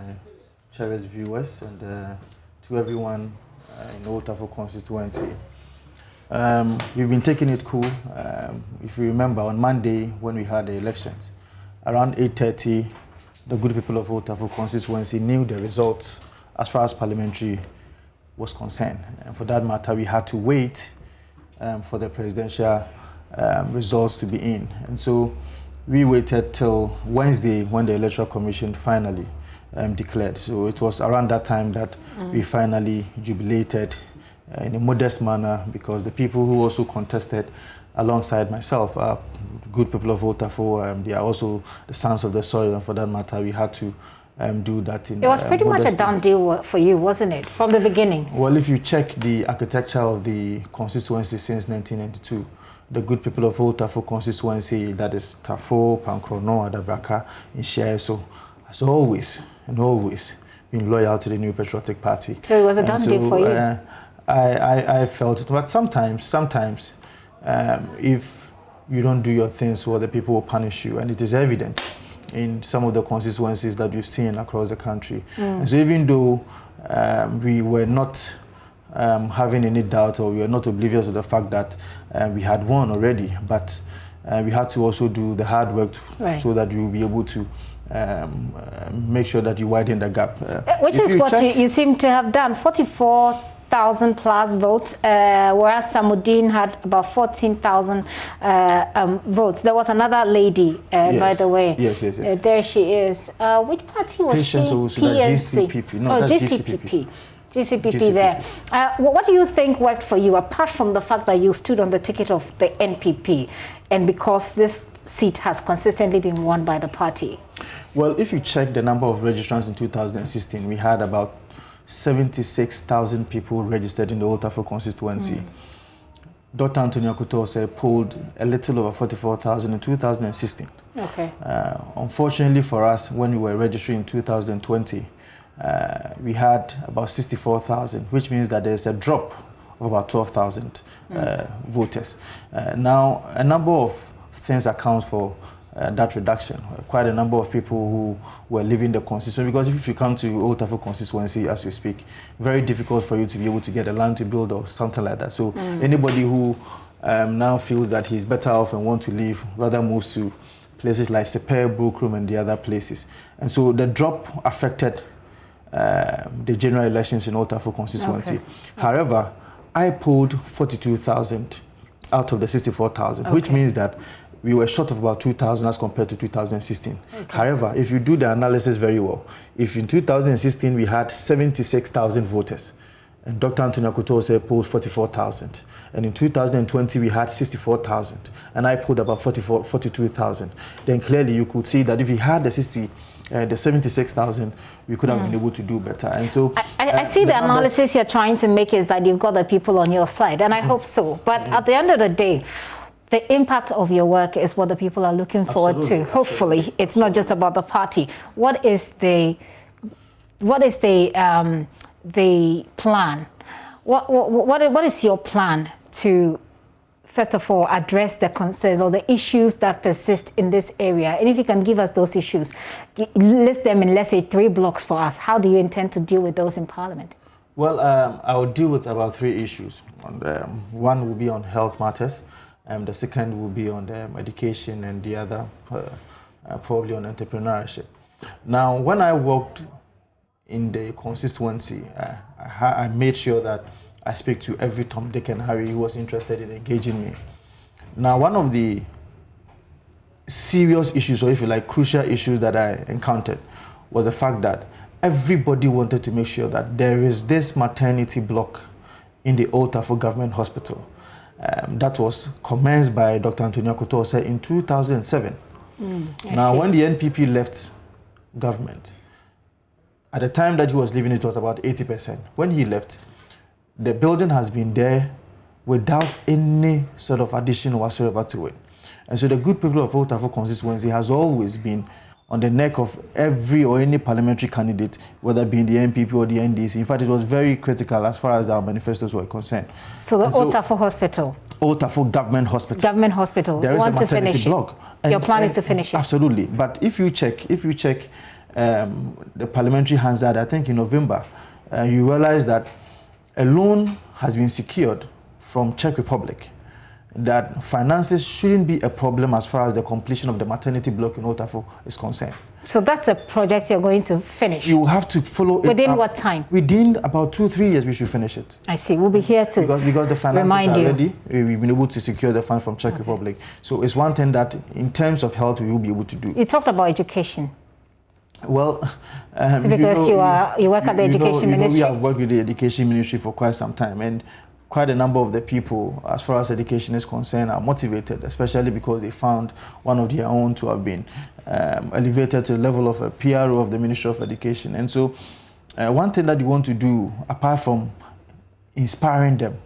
cherished viewers and to everyone in Otafo constituency. We've been taking it cool. If you remember, on Monday when we had the elections, around 8:30, the good people of Otafo constituency knew the results as far as parliamentary was concerned. And for that matter, we had to wait for the presidential results to be in. And so we waited till Wednesday when the Electoral Commission finally declared. So it was around that time that we finally jubilated in a modest manner, because the people who also contested alongside myself are good people of Otafo. They are also the sons of the soil, and for that matter, we had to do that in. It was pretty much a done deal for you, wasn't it, from the beginning? Well, if you check the architecture of the constituency since 1992, the good people of Otafo constituency, that is Tafo, Pankrono, Adabraka, Insheso, has always been loyal to the New Patriotic Party. So it was a done deal for you? I felt it, but sometimes, if you don't do your things, well, the people will punish you, and it is evident in some of the constituencies that we've seen across the country. And so even though we were not having any doubt, or we were not oblivious of the fact that we had won already, but we had to also do the hard work so that we will be able to make sure that you widen the gap. Which is what you seem to have done, 44,000 plus votes, whereas Samudin had about 14,000 votes. There was another lady, by the way. Yes. There she is. Which party was Patience she? PNC. GCPP. No, that's GCPP there. What do you think worked for you, apart from the fact that you stood on the ticket of the NPP, and because this seat has consistently been won by the party? Well, if you check the number of registrants in 2016, we had about 76,000 people registered in the Otafo constituency. Dr. Antonio Kutose polled a little over 44,000 in 2016. Okay. Unfortunately for us, when we were registering in 2020, we had about 64,000, which means that there's a drop of about 12,000 voters. Now, a number of things account for that reduction. Quite a number of people who were leaving the constituency, because if you come to Otafo constituency as we speak, very difficult for you to be able to get a land to build or something like that. So anybody who now feels that he's better off and wants to leave, rather moves to places like Seper, Brookroom, and the other places. And so the drop affected the general elections in Otafo constituency. However, I polled 42,000 out of the 64,000, which means that we were short of about 2,000 as compared to 2016. However, if you do the analysis very well, if in 2016 we had 76,000 voters, and Dr. Antonio Kutose polled 44,000, and in 2020 we had 64,000, and I polled about 42,000, then clearly you could see that if we had the 76,000, we could have been able to do better. And so I see the analysis you're trying to make is that you've got the people on your side, and I hope so. But at the end of the day, the impact of your work is what the people are looking forward to. Hopefully, it's not just about the party. What is the plan? What is your plan to, first of all, address the concerns or the issues that persist in this area? And if you can give us those issues, list them in, let's say, 3 blocks for us. How do you intend to deal with those in Parliament? Well, I will deal with about 3 issues. One will be on health matters. The second will be on education, and the other probably on entrepreneurship. Now, when I worked in the constituency, I made sure that I speak to every Tom, Dick, and Harry who was interested in engaging me. Now, one of the serious issues, or if you like, crucial issues that I encountered was the fact that everybody wanted to make sure that there is this maternity block in the Old Tafo Government Hospital. That was commenced by Dr. Antonio Kotose in 2007. Now, when the NPP left government, at the time that he was leaving, it was about 80%. When he left, the building has been there without any sort of addition whatsoever to it. And so the good people of Old Tafo constituency has always been on the neck of every or any parliamentary candidate, whether it be the NPP or the NDC. In fact, it was very critical as far as our manifestos were concerned. So the Old Tafo Hospital? Old Tafo Government Hospital. Government Hospital. There is a maternity block. Your plan is to finish it? Absolutely. But if you check the parliamentary Hansard, I think in November, you realize that a loan has been secured from Czech Republic, that finances shouldn't be a problem as far as the completion of the maternity block in Old Tafo is concerned. So that's a project you're going to finish? You have to follow it within what time? Within about 2-3 years, we should finish it. I see. We'll be here to because the finances are ready. We've been able to secure the funds from Czech Republic. So it's one thing that, in terms of health, we will be able to do. You talked about education. Well, because you work at the education ministry. We have worked with the education ministry for quite some time, and quite a number of the people, as far as education is concerned, are motivated, especially because they found one of their own to have been elevated to the level of a PRO of the Ministry of Education. And so one thing that you want to do, apart from inspiring them,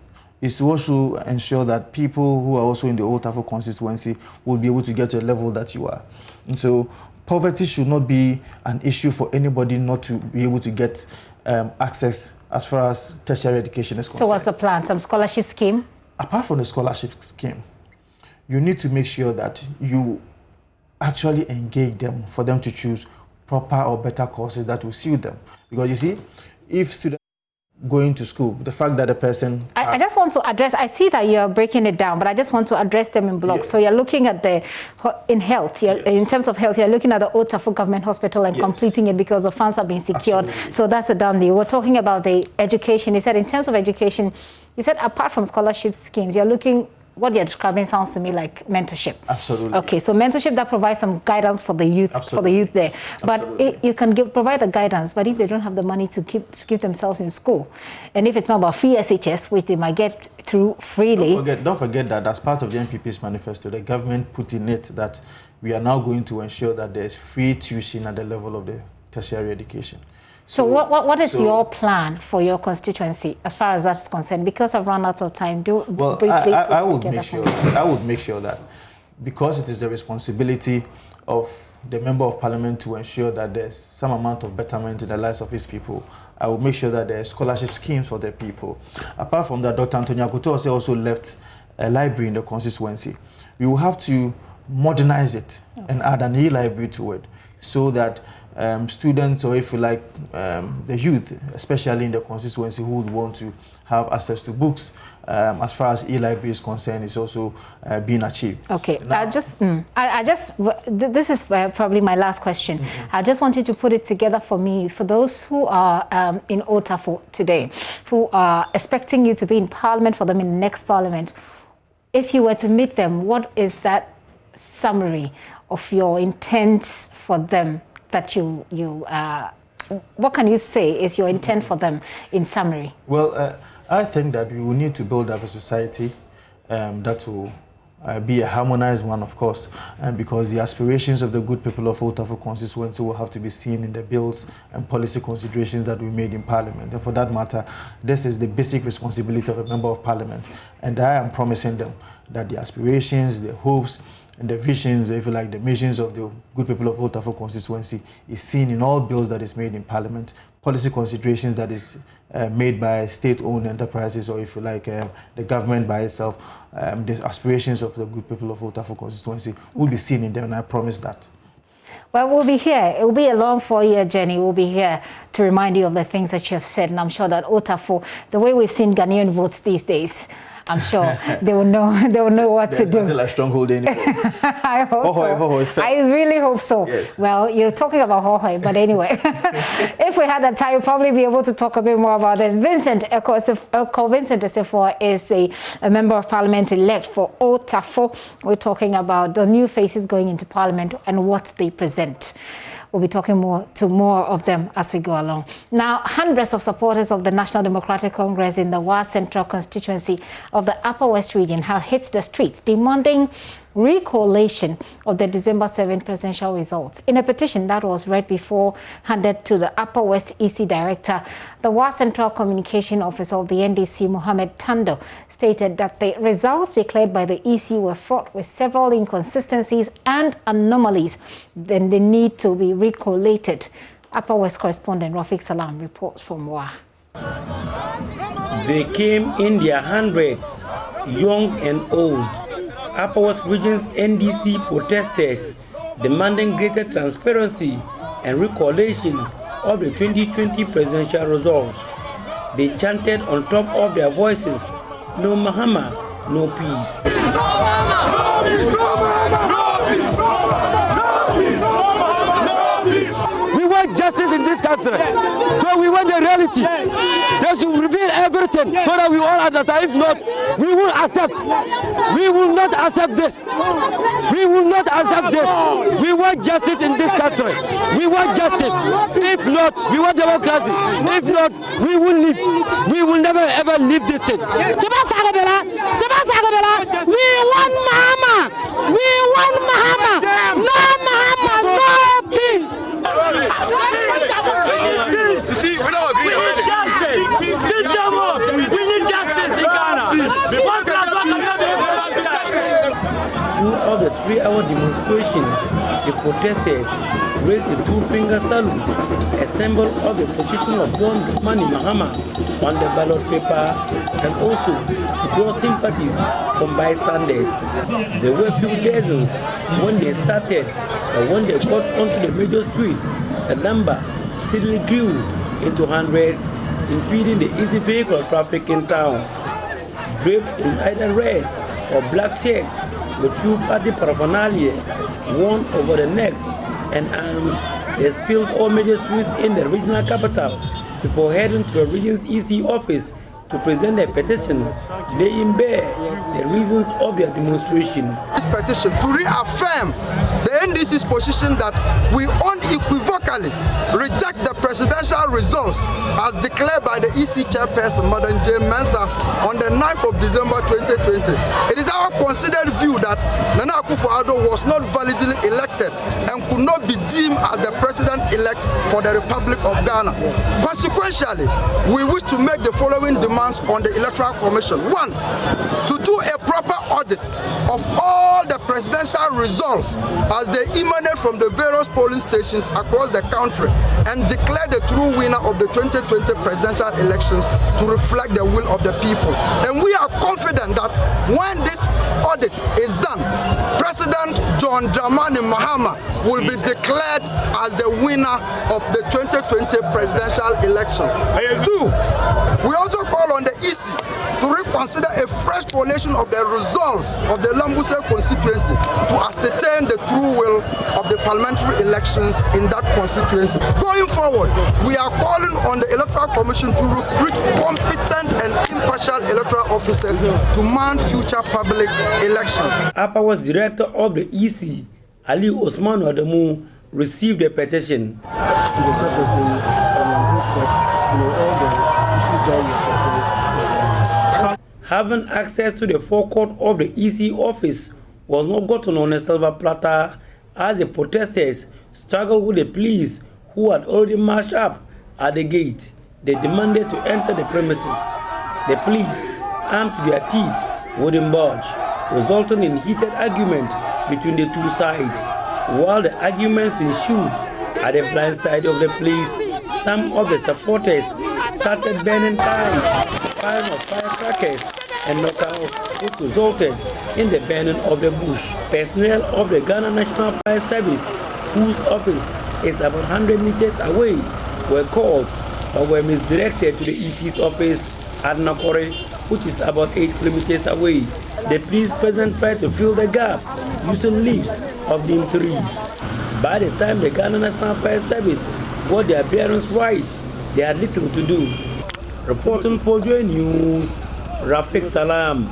is to also ensure that people who are also in the Old Tafo constituency will be able to get to a level that you are. And so poverty should not be an issue for anybody not to be able to get access as far as tertiary education is concerned. So what's the plan? Some scholarship scheme? Apart from the scholarship scheme, you need to make sure that you actually engage them for them to choose proper or better courses that will suit them. Because you see, if students going to school, the fact that a person... I just want to address, I see that you're breaking it down, but I just want to address them in blocks. Yes. So you're looking at in health, in terms of health, you're looking at the Old Tafo Government Hospital and completing it because the funds have been secured. Absolutely. So that's a done deal. We're talking about the education. You said in terms of education, you said apart from scholarship schemes, you're looking... What you're describing sounds to me like mentorship. Absolutely. Okay, so mentorship that provides some guidance for the youth, there. But you can provide the guidance, but if they don't have the money to keep themselves in school, and if it's not about free SHS, which they might get through freely. Don't forget that as part of the NPP's manifesto, the government put in it that we are now going to ensure that there's free tuition at the level of the tertiary education. So what is your plan for your constituency as far as that's concerned? Because I've run out of time, briefly I would make sure that because it is the responsibility of the Member of Parliament to ensure that there's some amount of betterment in the lives of his people, I will make sure that there are scholarship schemes for their people. Apart from that, Dr. Antonio Akutose also left a library in the constituency. We will have to modernize it and add an e-library to it so that students, or if you like, the youth, especially in the constituency, who would want to have access to books, as far as e-library is concerned, is also being achieved. Okay, now, this is probably my last question. I just want you to put it together for me, for those who are in Old Tafo today, who are expecting you to be in Parliament for them in the next Parliament. If you were to meet them, what is that summary of your intent for them? That what can you say is your intent for them in summary? Well, I think that we will need to build up a society that will be a harmonized one, of course, because the aspirations of the good people of Old Tafo constituency will have to be seen in the bills and policy considerations that we made in Parliament. And for that matter, this is the basic responsibility of a member of Parliament. And I am promising them that the aspirations, the hopes, and the visions, if you like, the missions of the good people of Old Tafo constituency is seen in all bills that is made in Parliament, policy considerations that is made by state-owned enterprises, or if you like, the government by itself. The aspirations of the good people of Old Tafo constituency will be seen in them, and I promise that. Well, we'll be here. It will be a long 4-year journey. We'll be here to remind you of the things that you have said, and I'm sure that Old Tafo, the way we've seen Ghanaian votes these days, I'm sure they will know what to do. There's like stronghold anymore. I hope so. I really hope so. Yes. Well, you're talking about Hohoi, but anyway, if we had that time, we'll probably be able to talk a bit more about this. Vincent Esefo is a member of Parliament elect for Old Tafo. We're talking about the new faces going into Parliament and what they present. We'll be talking more of them as we go along. Now, hundreds of supporters of the National Democratic Congress in the Wa Central constituency of the Upper West region have hit the streets demanding recollation of the December 7 presidential results. In a petition that was read before handed to the Upper West EC Director, the Wa Central Communication Officer of the NDC, Mohammed Tando, stated that the results declared by the EC were fraught with several inconsistencies and anomalies, then they need to be recollated. Upper West correspondent Rafiq Salam reports from Wa. They came in their hundreds, young and old. Upper West Region's NDC protesters demanding greater transparency and recollation of the 2020 presidential results. They chanted on top of their voices, "No Mahama, no peace." We want justice in this country, so we want the reality. They should reveal everything so that we all understand. If not, we will accept. We will not accept this. We will not accept this. We want justice in this country. We want justice. If not, we want democracy. If not, we will leave. We will never ever leave this thing. We want Mahama. We want Mahama. No Mahama, no peace. Throughout the 3-hour demonstration, the protesters raised a 2-finger salute, a symbol of the position of John Dramani Mahama on the ballot paper, and also to draw sympathies from bystanders. There were few dozens when they started, but when they got onto the major streets, the number steadily grew into hundreds, impeding the easy vehicle traffic in town. Draped in either red or black shirts with few party paraphernalia worn over the necks and arms, they spilled all major streets in the regional capital before heading to the region's EC office to present a petition laying bare the reasons of their demonstration. This petition to reaffirm the NDC's position that we unequivocally reject the presidential results as declared by the EC chairperson, Madam Jane Mensah, on the 9th of December 2020. It is our considered view that Nana Akufo-Addo was not validly elected and could not be deemed as the president-elect for the Republic of Ghana. Consequentially, we wish to make the following demands on the Electoral Commission. 1, to do a proper audit of all the presidential results as they emanate from the various polling stations across the country and declare the true winner of the 2020 presidential elections to reflect the will of the people. And we are confident that when this audit is done, President John Dramani Mahama will be declared as the winner of the 2020 presidential elections. 2, we also call on the EC to reconsider a fresh collation of the results of the Lambuse constituency to ascertain the true will of the parliamentary elections in that constituency. Going forward, we are calling on the Electoral Commission to recruit competent and impartial electoral officers to man future public elections. Upper West Director of the EC, Ali Osman Adamu, received the petition. To the chairperson, that all the issues that we have. having access to the forecourt of the EC office was not gotten on a silver platter as the protesters struggled with the police who had already marched up at the gate. They demanded to enter the premises. The police, armed to their teeth, wouldn't budge, resulting in heated argument between the two sides. While the arguments ensued at the blind side of the police, some of the supporters started burning tires, firing of firecrackers and knockouts, which resulted in the burning of the bush. Personnel of the Ghana National Fire Service, whose office is about 100 meters away, were called but were misdirected to the EC's office at Nakore, which is about 8 kilometers away. The police present tried to fill the gap using leaves of neem trees. By the time the Ghana National Fire Service got their bearings right, they had little to do. Reporting for JoyNews, Rafiq Salam.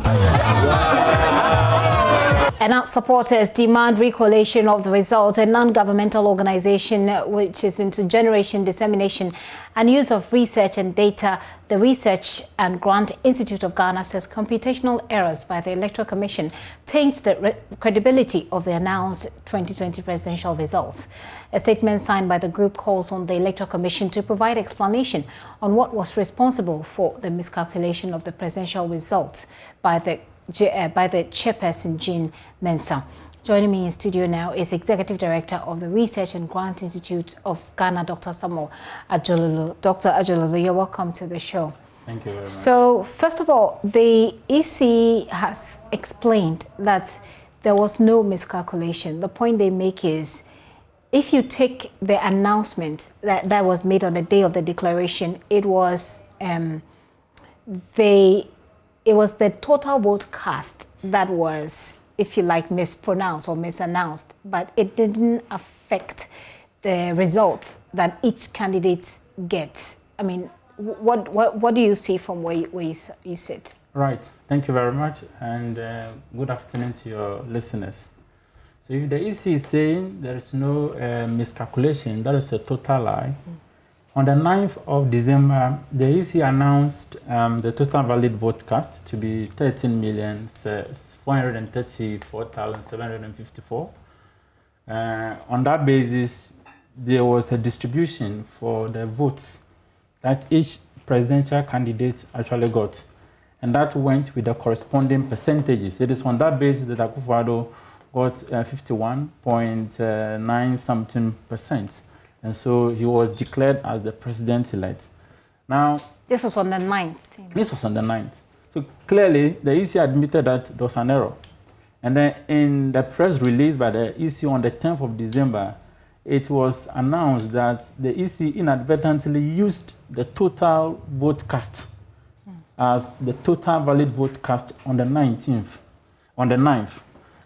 And our supporters demand recollation of the results. A non-governmental organization which is into generation, dissemination and use of research and data, the Research and Grant Institute of Ghana says computational errors by the Electoral Commission taints the credibility of the announced 2020 presidential results. A statement signed by the group calls on the Electoral Commission to provide explanation on what was responsible for the miscalculation of the presidential results by the chairperson, Jean Mensah. Joining me in studio now is Executive Director of the Research and Grant Institute of Ghana, Dr. Samuel Ajololo. Dr. Ajololo, you're welcome to the show. Thank you very much. So, first of all, the EC has explained that there was no miscalculation. The point they make is, if you take the announcement that was made on the day of the declaration, it was the total vote cast that was, if you like, mispronounced or misannounced, but it didn't affect the results that each candidate gets. I mean, what do you see from where you sit? Right. Thank you very much, and good afternoon to your listeners. So if the EC is saying there is no miscalculation, that is a total lie. On the 9th of December, the EC announced the total valid vote cast to be 13,434,754. On that basis, there was a distribution for the votes that each presidential candidate actually got. And that went with the corresponding percentages. It is on that basis that Akufo-Addo got 51.9 something %. And so he was declared as the president-elect. Now, this was on the 9th. This was on the 9th. So clearly, the EC admitted that there was an error. And then in the press release by the EC on the 10th of December, it was announced that the EC inadvertently used the total vote cast as the total valid vote cast on the 9th.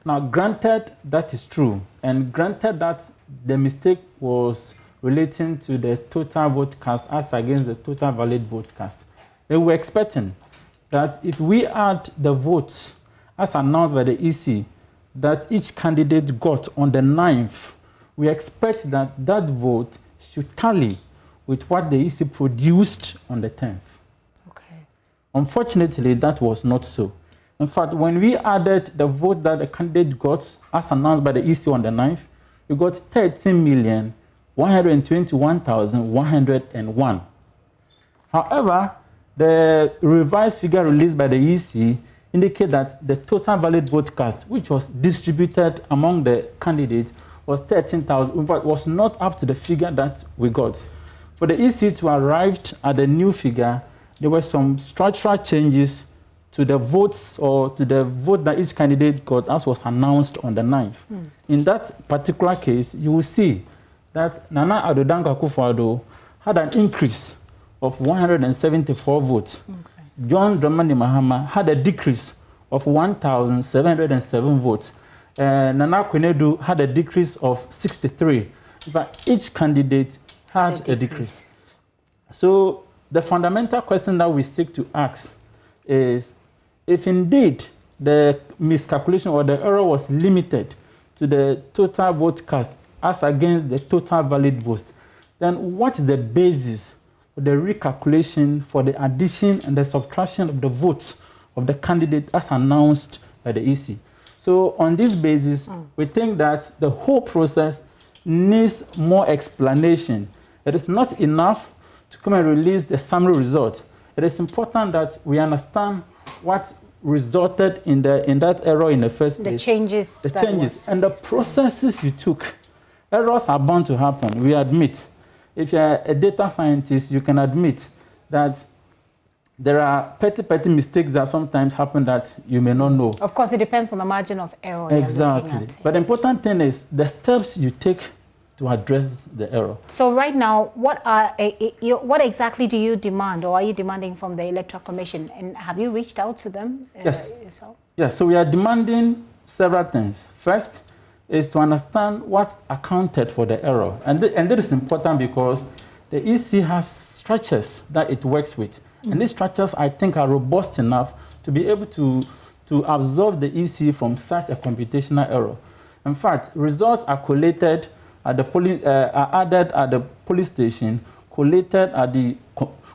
Now, granted that is true, and granted that the mistake was relating to the total vote cast as against the total valid vote cast, they were expecting that if we add the votes as announced by the EC that each candidate got on the 9th, we expect that that vote should tally with what the EC produced on the 10th. Okay. Unfortunately, that was not so. In fact, when we added the vote that the candidate got as announced by the EC on the 9th, we got 13,121,101. However, the revised figure released by the EC indicate that the total valid vote cast, which was distributed among the candidates, was 13,000. In fact, was not up to the figure that we got. For the EC to arrive at the new figure, there were some structural changes to the votes or to the vote that each candidate got as was announced on the 9th. In that particular case, you will see that Nana Addo Dankwa Akufo-Addo had an increase of 174 votes. Okay. John Dramani Mahama had a decrease of 1,707 votes. Nana Akufo-Addo had a decrease of 63. But each candidate had a decrease. So the fundamental question that we seek to ask is, if indeed the miscalculation or the error was limited to the total vote cast as against the total valid votes, then what is the basis for the recalculation for the addition and the subtraction of the votes of the candidate as announced by the EC. So on this basis, we think that the whole process needs more explanation. It is not enough to come and release the summary results. It is important that we understand what resulted in that error in the first place. The changes. And the processes you took. Errors are bound to happen, we admit. If you're a data scientist, you can admit that there are petty mistakes that sometimes happen that you may not know. Of course, it depends on the margin of error. Exactly. But the important thing is the steps you take to address the error. So right now, what exactly do you demand, or are you demanding from the Electoral Commission? And have you reached out to them yourself? Yes, so we are demanding several things. First is to understand what accounted for the error. And that is important because the EC has structures that it works with. And these structures, I think, are robust enough to be able to absorb the EC from such a computational error. In fact, results are collated at the are added at the police station, collated at the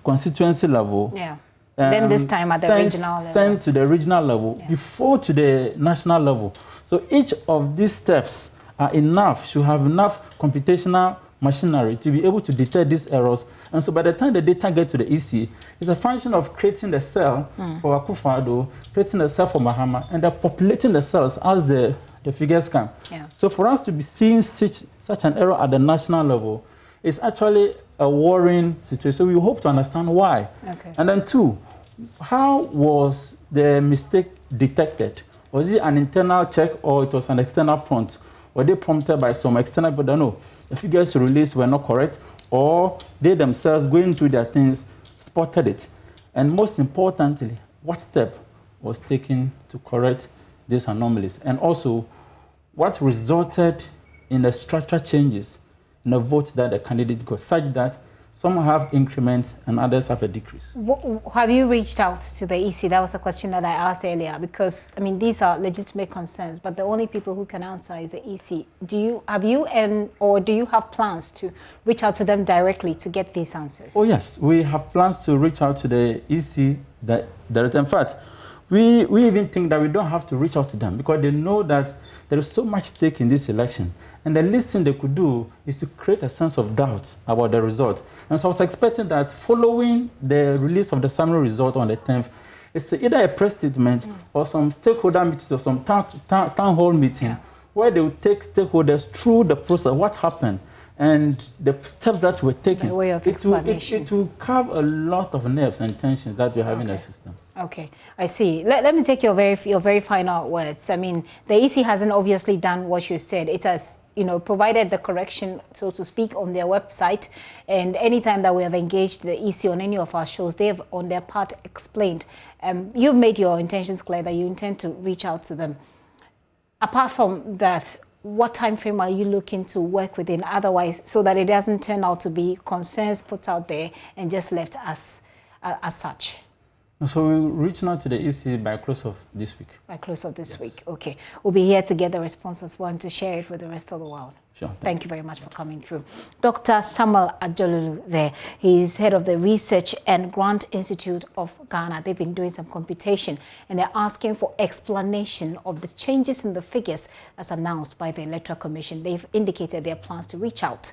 constituency level. Yeah. Then this time at the regional level. Sent to the regional level, before to the national level. So each of these steps are enough, should have enough computational machinery to be able to detect these errors. And so by the time the data get to the EC, it's a function of creating the cell for Akufo-Addo, creating the cell for Mahama, and then populating the cells as the figures come. Yeah. So for us to be seeing such an error at the national level is actually a worrying situation. So we hope to understand why. Okay. And then two, how was the mistake detected? Was it an internal check or it was an external prompt? Were they prompted by some external people that no, the figures released were not correct, or they themselves going through their things spotted it? And most importantly, what step was taken to correct these anomalies? And also, what resulted in the structural changes in the votes that the candidate got, such that some have increments and others have a decrease? Have you reached out to the EC? That was a question that I asked earlier, because I mean these are legitimate concerns, but the only people who can answer is the EC. Do you have plans to reach out to them directly to get these answers? Oh yes, we have plans to reach out to the EC directly. In fact, we even think that we don't have to reach out to them because they know that there is so much stake in this election. And the least thing they could do is to create a sense of doubt about the result. And so I was expecting that following the release of the summary result on the 10th, it's either a press statement or some stakeholder meetings or some town hall meeting where they will take stakeholders through the process, what happened, and the steps that were taken. By way of explanation. It will carve a lot of nerves and tensions that you have in the system. Okay, I see. Let me take your very final words. I mean, the EC hasn't obviously done what you said. It has, provided the correction, so to speak, on their website. And anytime that we have engaged the EC on any of our shows, they have, on their part, explained. You've made your intentions clear that you intend to reach out to them. Apart from that, what time frame are you looking to work within otherwise, so that it doesn't turn out to be concerns put out there and just left as such? So we're reaching out to the EC by close of this week. By close of this week, okay. We'll be here to get the responses, one to share it with the rest of the world. Sure. Thank you very much for coming through. Dr. Samuel Ajolulu there. He's head of the Research and Grant Institute of Ghana. They've been doing some computation and they're asking for explanation of the changes in the figures as announced by the Electoral Commission. They've indicated their plans to reach out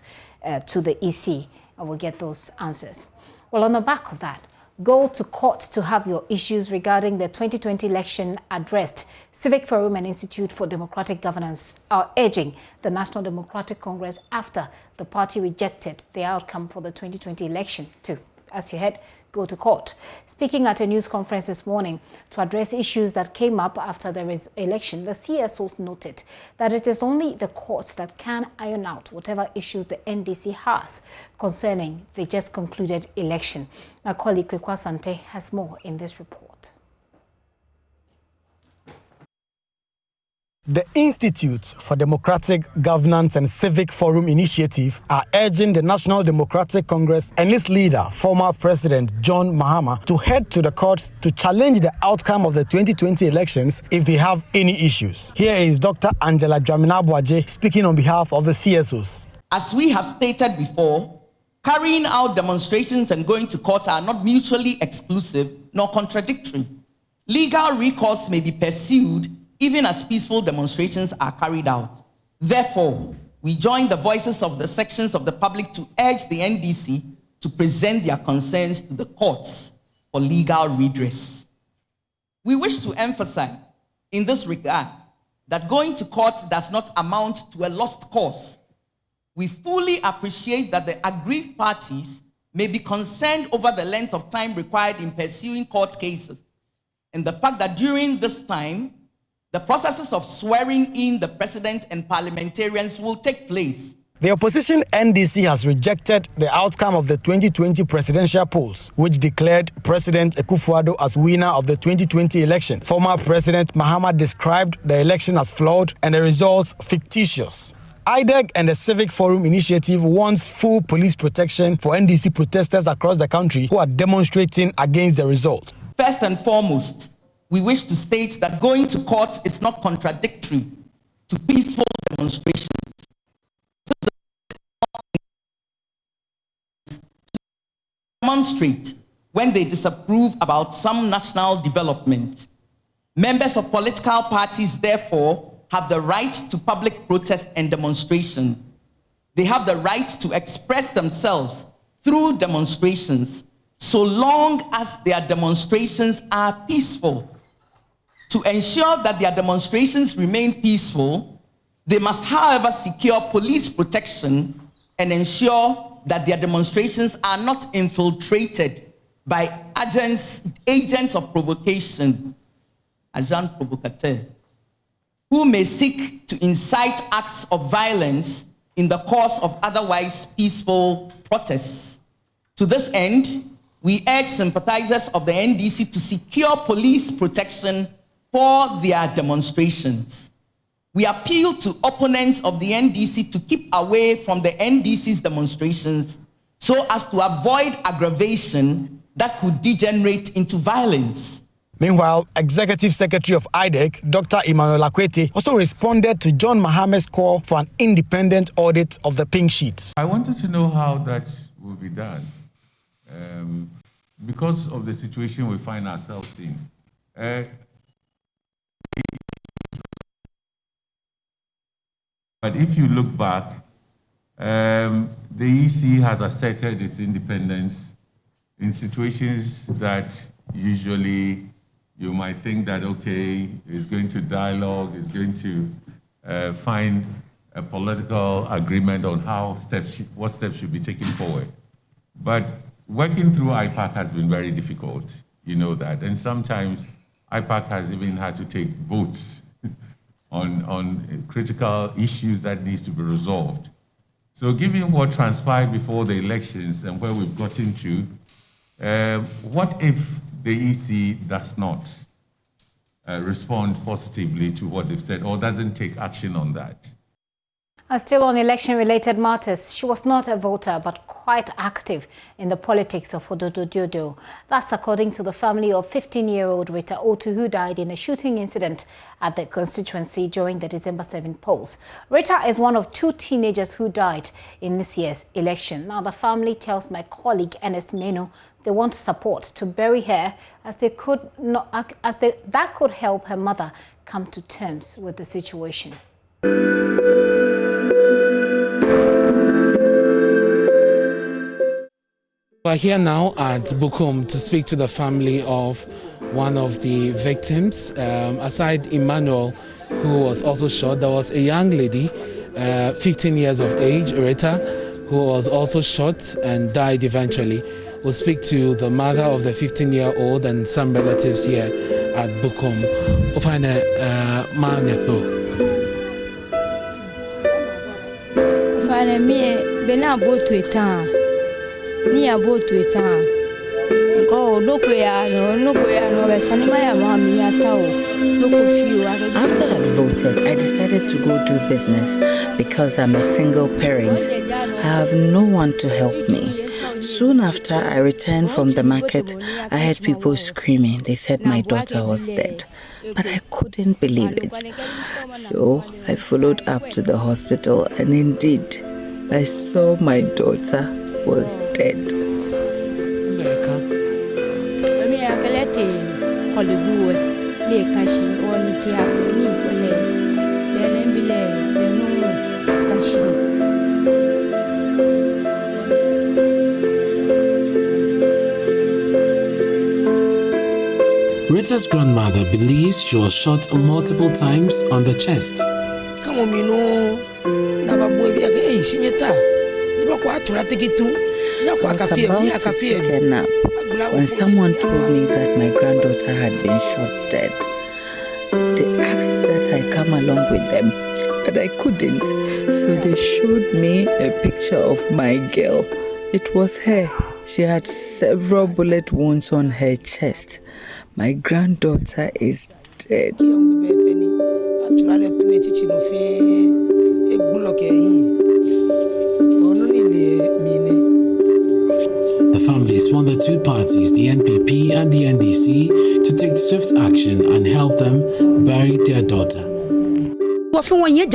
to the EC and we'll get those answers. Well, on the back of that, go to court to have your issues regarding the 2020 election addressed. Civic Forum and Institute for Democratic Governance are urging the National Democratic Congress after the party rejected the outcome for the 2020 election to, as you heard, go to court. Speaking at a news conference this morning to address issues that came up after the election, the CSOs noted that it is only the courts that can iron out whatever issues the NDC has concerning the just concluded election. My colleague Kwekwa Sante has more in this report. The Institute for Democratic Governance and Civic Forum Initiative are urging the National Democratic Congress and its leader, former President John Mahama, to head to the courts to challenge the outcome of the 2020 elections if they have any issues. Here is Dr. Angela Dramina-Boaje speaking on behalf of the CSOs. As we have stated before, carrying out demonstrations and going to court are not mutually exclusive nor contradictory. Legal recourse may be pursued even as peaceful demonstrations are carried out. Therefore, we join the voices of the sections of the public to urge the NDC to present their concerns to the courts for legal redress. We wish to emphasize in this regard that going to court does not amount to a lost cause. We fully appreciate that the aggrieved parties may be concerned over the length of time required in pursuing court cases, and the fact that during this time, the processes of swearing in the president and parliamentarians will take place. The opposition NDC has rejected the outcome of the 2020 presidential polls, which declared President Akufo-Addo as winner of the 2020 election. Former President Mahama described the election as flawed and the results fictitious. IDEG and the Civic Forum Initiative wants full police protection for NDC protesters across the country who are demonstrating against the result. First and foremost, we wish to state that going to court is not contradictory to peaceful demonstrations. Demonstrate when they disapprove about some national development. Members of political parties, therefore, have the right to public protest and demonstration. They have the right to express themselves through demonstrations, so long as their demonstrations are peaceful. To ensure that their demonstrations remain peaceful, they must, however, secure police protection and ensure that their demonstrations are not infiltrated by agents of provocation, agents provocateurs, who may seek to incite acts of violence in the course of otherwise peaceful protests. To this end, we urge sympathizers of the NDC to secure police protection for their demonstrations. We appeal to opponents of the NDC to keep away from the NDC's demonstrations so as to avoid aggravation that could degenerate into violence. Meanwhile, Executive Secretary of IDEC, Dr. Emmanuel.atani, also responded to John Mahama's call for an independent audit of the pink sheets. I wanted to know how that will be done because of the situation we find ourselves in. But if you look back, the EC has asserted its independence in situations that usually you might think that, okay, it's going to dialogue, it's going to find a political agreement on how what steps should be taken forward. But working through IPAC has been very difficult, you know that. And sometimes IPAC has even had to take votes on critical issues that needs to be resolved. So given what transpired before the elections and where we've gotten to, what if the EC does not respond positively to what they've said or doesn't take action on that? Still on election-related matters, she was not a voter but quite active in the politics of Ododo. That's according to the family of 15-year-old Rita Otu, who died in a shooting incident at the constituency during the December 7 polls. Rita is one of 2 teenagers who died in this year's election. Now, the family tells my colleague Ernest Menu they want support to bury her as that could help her mother come to terms with the situation. We're here now at Bukum to speak to the family of one of the victims. Aside Emmanuel, who was also shot, there was a young lady, 15 years of age, Rita, who was also shot and died eventually. We'll speak to the mother of the 15-year-old and some relatives here at Bukum. Ni abotu etan go loko ya no besani maya mami atawo loko fiu. After I had voted, I decided to go do business because I'm a single parent. I have no one to help me. Soon after I returned from the market, I heard people screaming. They said my daughter was dead, but I couldn't believe it. So I followed up to the hospital, and indeed, I saw my daughter was dead. kolibuwe le kashi oni kia ni kwele le lembile le no kashi. Rita's grandmother believes she was shot multiple times on the chest. I was about to take a nap when someone told me that my granddaughter had been shot dead. They asked that I come along with them, but I couldn't, so they showed me a picture of my girl. It was her. She had several bullet wounds on her chest. My granddaughter is dead. The families want the two parties, the NPP and the NDC, to take swift action and help them bury their daughter. We're celebrating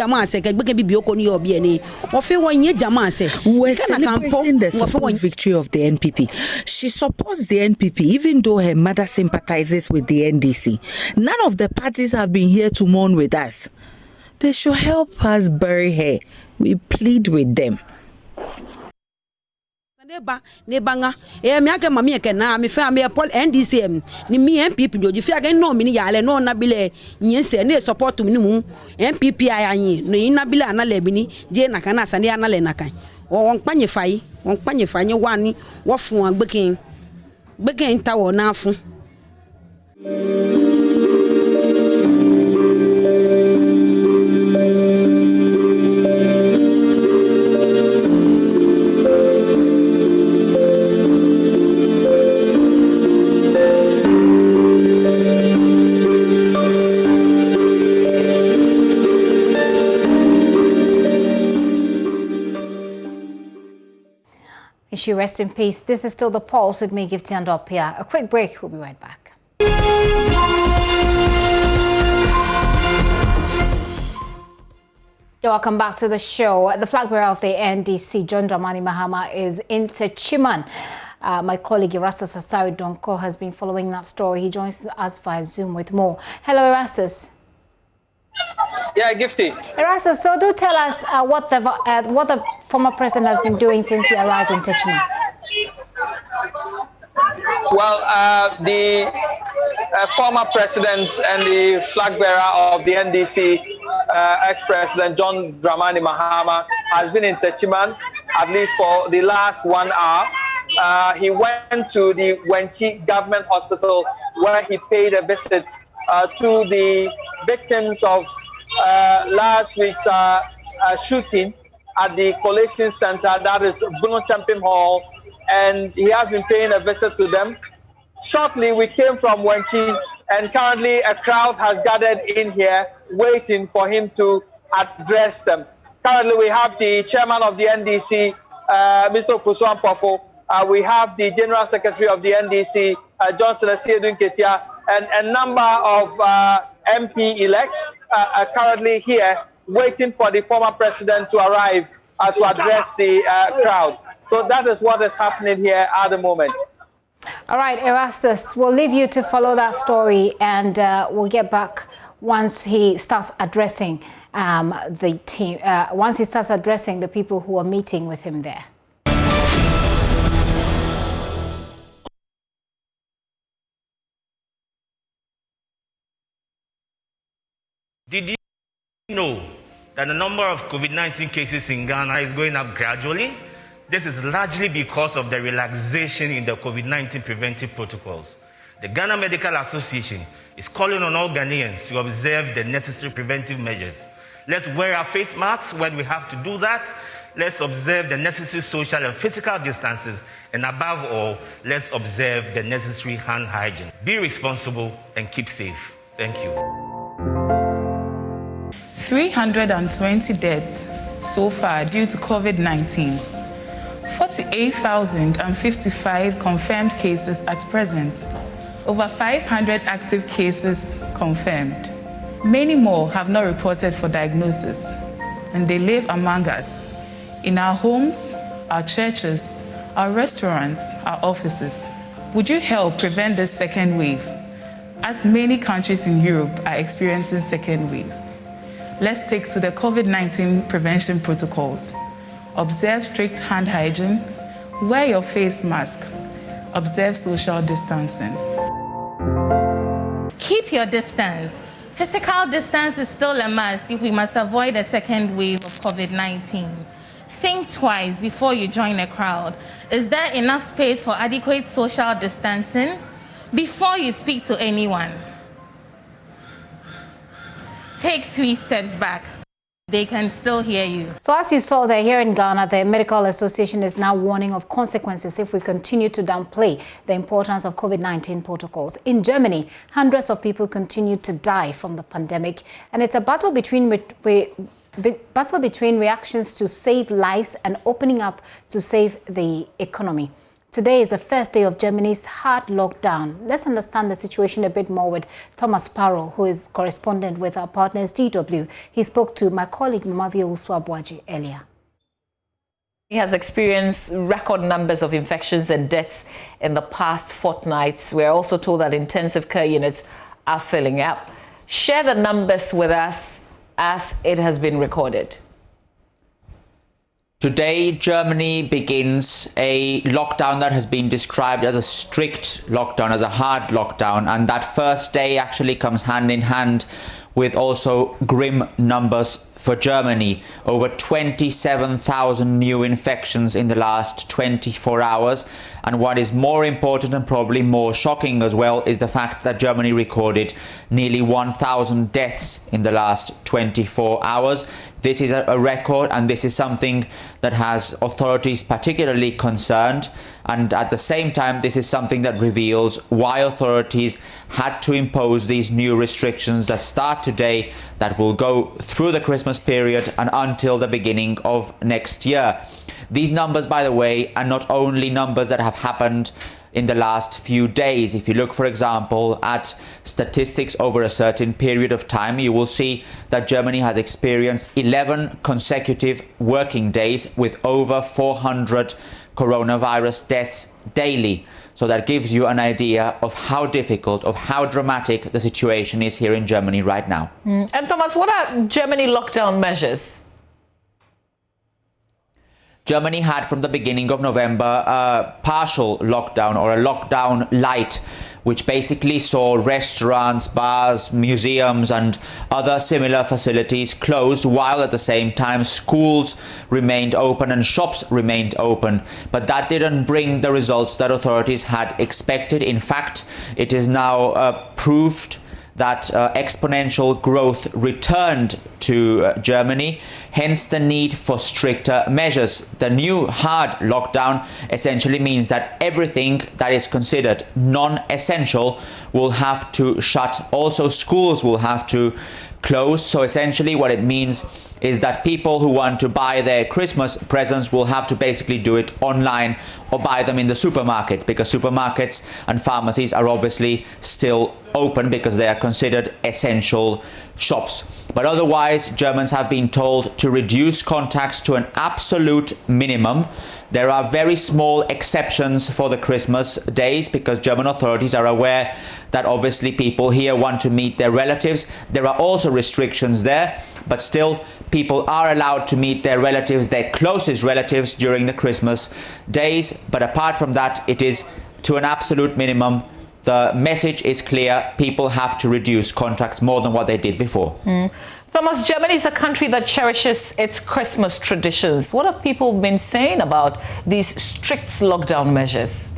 the supposed victory of the NPP. She supports the NPP even though her mother sympathizes with the NDC. None of the parties have been here to mourn with us. They should help us bury her. We plead with them. Nebanga me ake mami eke na me fa me Paul NDCM ni mi MPP njoji fi ake no mi ni yale no na bile nyense ne support mi ni mu MPP ayanyi no ina bile anale bi ni je na kana sane anale na kan won kpanye fai nye wani wo fun agbekin ta wo na fun. She rest in peace. This is still The Pulse with me, Gifty and Opia. A quick break. We'll be right back. Welcome back to the show. The flag bearer of the NDC, John Dramani Mahama, is in Techiman. My colleague Erastus Asari Donko has been following that story. He joins us via Zoom with more. Hello, Erastus. Yeah, Gifty. Erastus, so do tell us what the former president has been doing since he arrived in Techiman. Well, the former president and the flag bearer of the NDC, ex-president John Dramani Mahama, has been in Techiman at least for the last 1 hour. He went to the Wenchi Government Hospital where he paid a visit to the victims of last week's shooting at the collation center, that is Bruno Champion Hall, and he has been paying a visit to them. Shortly, we came from Wenchi, and currently a crowd has gathered in here waiting for him to address them. Currently, we have the chairman of the NDC, Mr. Kusuan Pofo. We have the General Secretary of the NDC, John Celestia Dunketia, and a number of MP-elects are currently here waiting for the former president to arrive to address the crowd. So that is what is happening here at the moment. All right, Erastus, we'll leave you to follow that story, and we'll get back once he starts addressing the team, once he starts addressing the people who are meeting with him there. Did you know that the number of COVID-19 cases in Ghana is going up gradually? This is largely because of the relaxation in the COVID-19 preventive protocols. The Ghana Medical Association is calling on all Ghanaians to observe the necessary preventive measures. Let's wear our face masks when we have to do that. Let's observe the necessary social and physical distances. And above all, let's observe the necessary hand hygiene. Be responsible and keep safe. Thank you. 320 deaths so far due to COVID-19. 48,055 confirmed cases at present. Over 500 active cases confirmed. Many more have not reported for diagnosis, and they live among us, in our homes, our churches, our restaurants, our offices. Would you help prevent this second wave? as many countries in Europe are experiencing second waves. Let's take to the COVID-19 prevention protocols. Observe strict hand hygiene, wear your face mask, observe social distancing. Keep your distance. Physical distance is still a must if we must avoid a second wave of COVID-19. Think twice before you join a crowd. Is there enough space for adequate social distancing? Before you speak to anyone, take 3 steps back. They can still hear you. So as you saw there, here in Ghana, the Medical Association is now warning of consequences if we continue to downplay the importance of COVID-19 protocols. In Germany, hundreds of people continue to die from the pandemic, and it's a battle between reactions to save lives and opening up to save the economy. Today is the first day of Germany's hard lockdown. Let's understand the situation a bit more with Thomas Parrow, who is correspondent with our partners DW. He spoke to my colleague Mavia Uswabwaji earlier. He has experienced record numbers of infections and deaths in the past fortnights. We're also told that intensive care units are filling up. Share the numbers with us as it has been recorded. Today, Germany begins a lockdown that has been described as a strict lockdown, as a hard lockdown. And that first day actually comes hand in hand with also grim numbers for Germany. Over 27,000 new infections in the last 24 hours. And what is more important and probably more shocking as well is the fact that Germany recorded nearly 1,000 deaths in the last 24 hours. This is a record, and this is something that has authorities particularly concerned. And at the same time, this is something that reveals why authorities had to impose these new restrictions that start today, that will go through the Christmas period and until the beginning of next year. These numbers, by the way, are not only numbers that have happened in the last few days. If you look, for example, at statistics over a certain period of time, you will see that Germany has experienced 11 consecutive working days with over 400 coronavirus deaths daily. So that gives you an idea of how difficult, of how dramatic the situation is here in Germany right now. And Thomas, what are Germany lockdown measures? Germany had from the beginning of November a partial lockdown, or a lockdown light, which basically saw restaurants, bars, museums and other similar facilities closed, while at the same time schools remained open and shops remained open. But that didn't bring the results that authorities had expected. In fact, it is now proved that exponential growth returned to Germany, hence the need for stricter measures. The new hard lockdown essentially means that everything that is considered non-essential will have to shut. Also, schools will have to close. So essentially what it means is that people who want to buy their Christmas presents will have to basically do it online or buy them in the supermarket, because supermarkets and pharmacies are obviously still open because they are considered essential shops. But otherwise, Germans have been told to reduce contacts to an absolute minimum. There are very small exceptions for the Christmas days because German authorities are aware that obviously people here want to meet their relatives. There are also restrictions there, but still people are allowed to meet their relatives, their closest relatives, during the Christmas days. But apart from that, it is to an absolute minimum. The message is clear. People have to reduce contacts more than what they did before. Thomas, Germany is a country that cherishes its Christmas traditions. What have people been saying about these strict lockdown measures?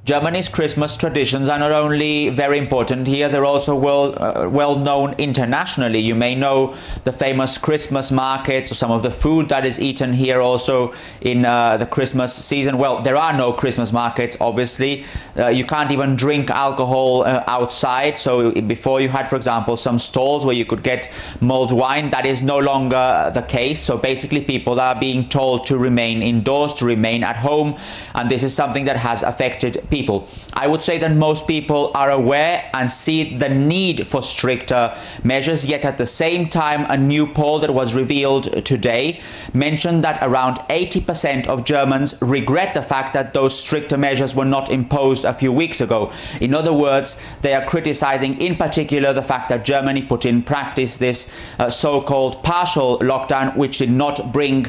Germany's Christmas traditions are not only very important here, they're also well known internationally. You may know the famous Christmas markets or some of the food that is eaten here also in the Christmas season. Well, there are no Christmas markets, obviously. You can't even drink alcohol outside. So before you had, for example, some stalls where you could get mulled wine. That is no longer the case. So basically people are being told to remain indoors, to remain at home. And this is something that has affected people. I would say that most people are aware and see the need for stricter measures, yet at the same time, a new poll that was revealed today mentioned that around 80% of Germans regret the fact that those stricter measures were not imposed a few weeks ago. In other words, they are criticizing in particular the fact that Germany put in practice this so-called partial lockdown, which did not bring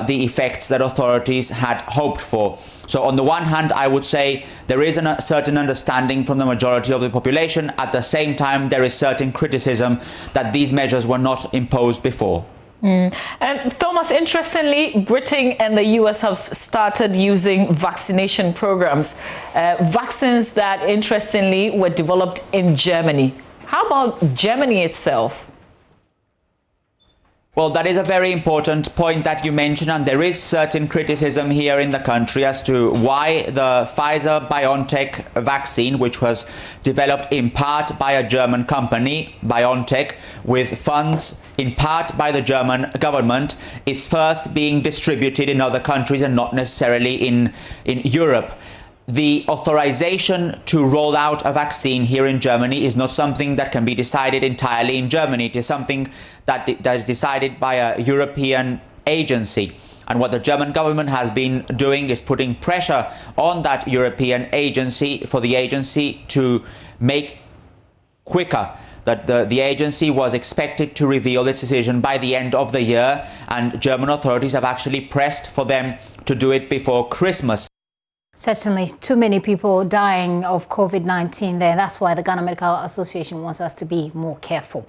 the effects that authorities had hoped for. So on the one hand, I would say there is a certain understanding from the majority of the population. At the same time, there is certain criticism that these measures were not imposed before. And Thomas, interestingly, Britain and the US have started using vaccination programs, vaccines that interestingly were developed in Germany. How about Germany itself? Well, that is a very important point that you mentioned, and there is certain criticism here in the country as to why the Pfizer-BioNTech vaccine, which was developed in part by a German company, BioNTech, with funds in part by the German government, is first being distributed in other countries and not necessarily in Europe. The authorization to roll out a vaccine here in Germany is not something that can be decided entirely in Germany. It is something that is decided by a European agency. And what the German government has been doing is putting pressure on that European agency for the agency to make quicker. That the agency was expected to reveal its decision by the end of the year, and German authorities have actually pressed for them to do it before Christmas. Certainly, too many people dying of COVID-19 there. That's why the Ghana Medical Association wants us to be more careful.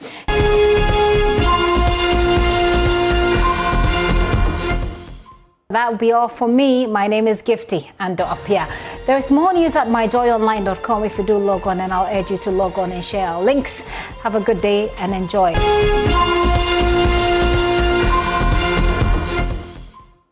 That will be all for me. My name is Gifty Ando Apia. There is more news at myjoyonline.com. If you do log on, and I'll urge you to log on and share our links. Have a good day and enjoy.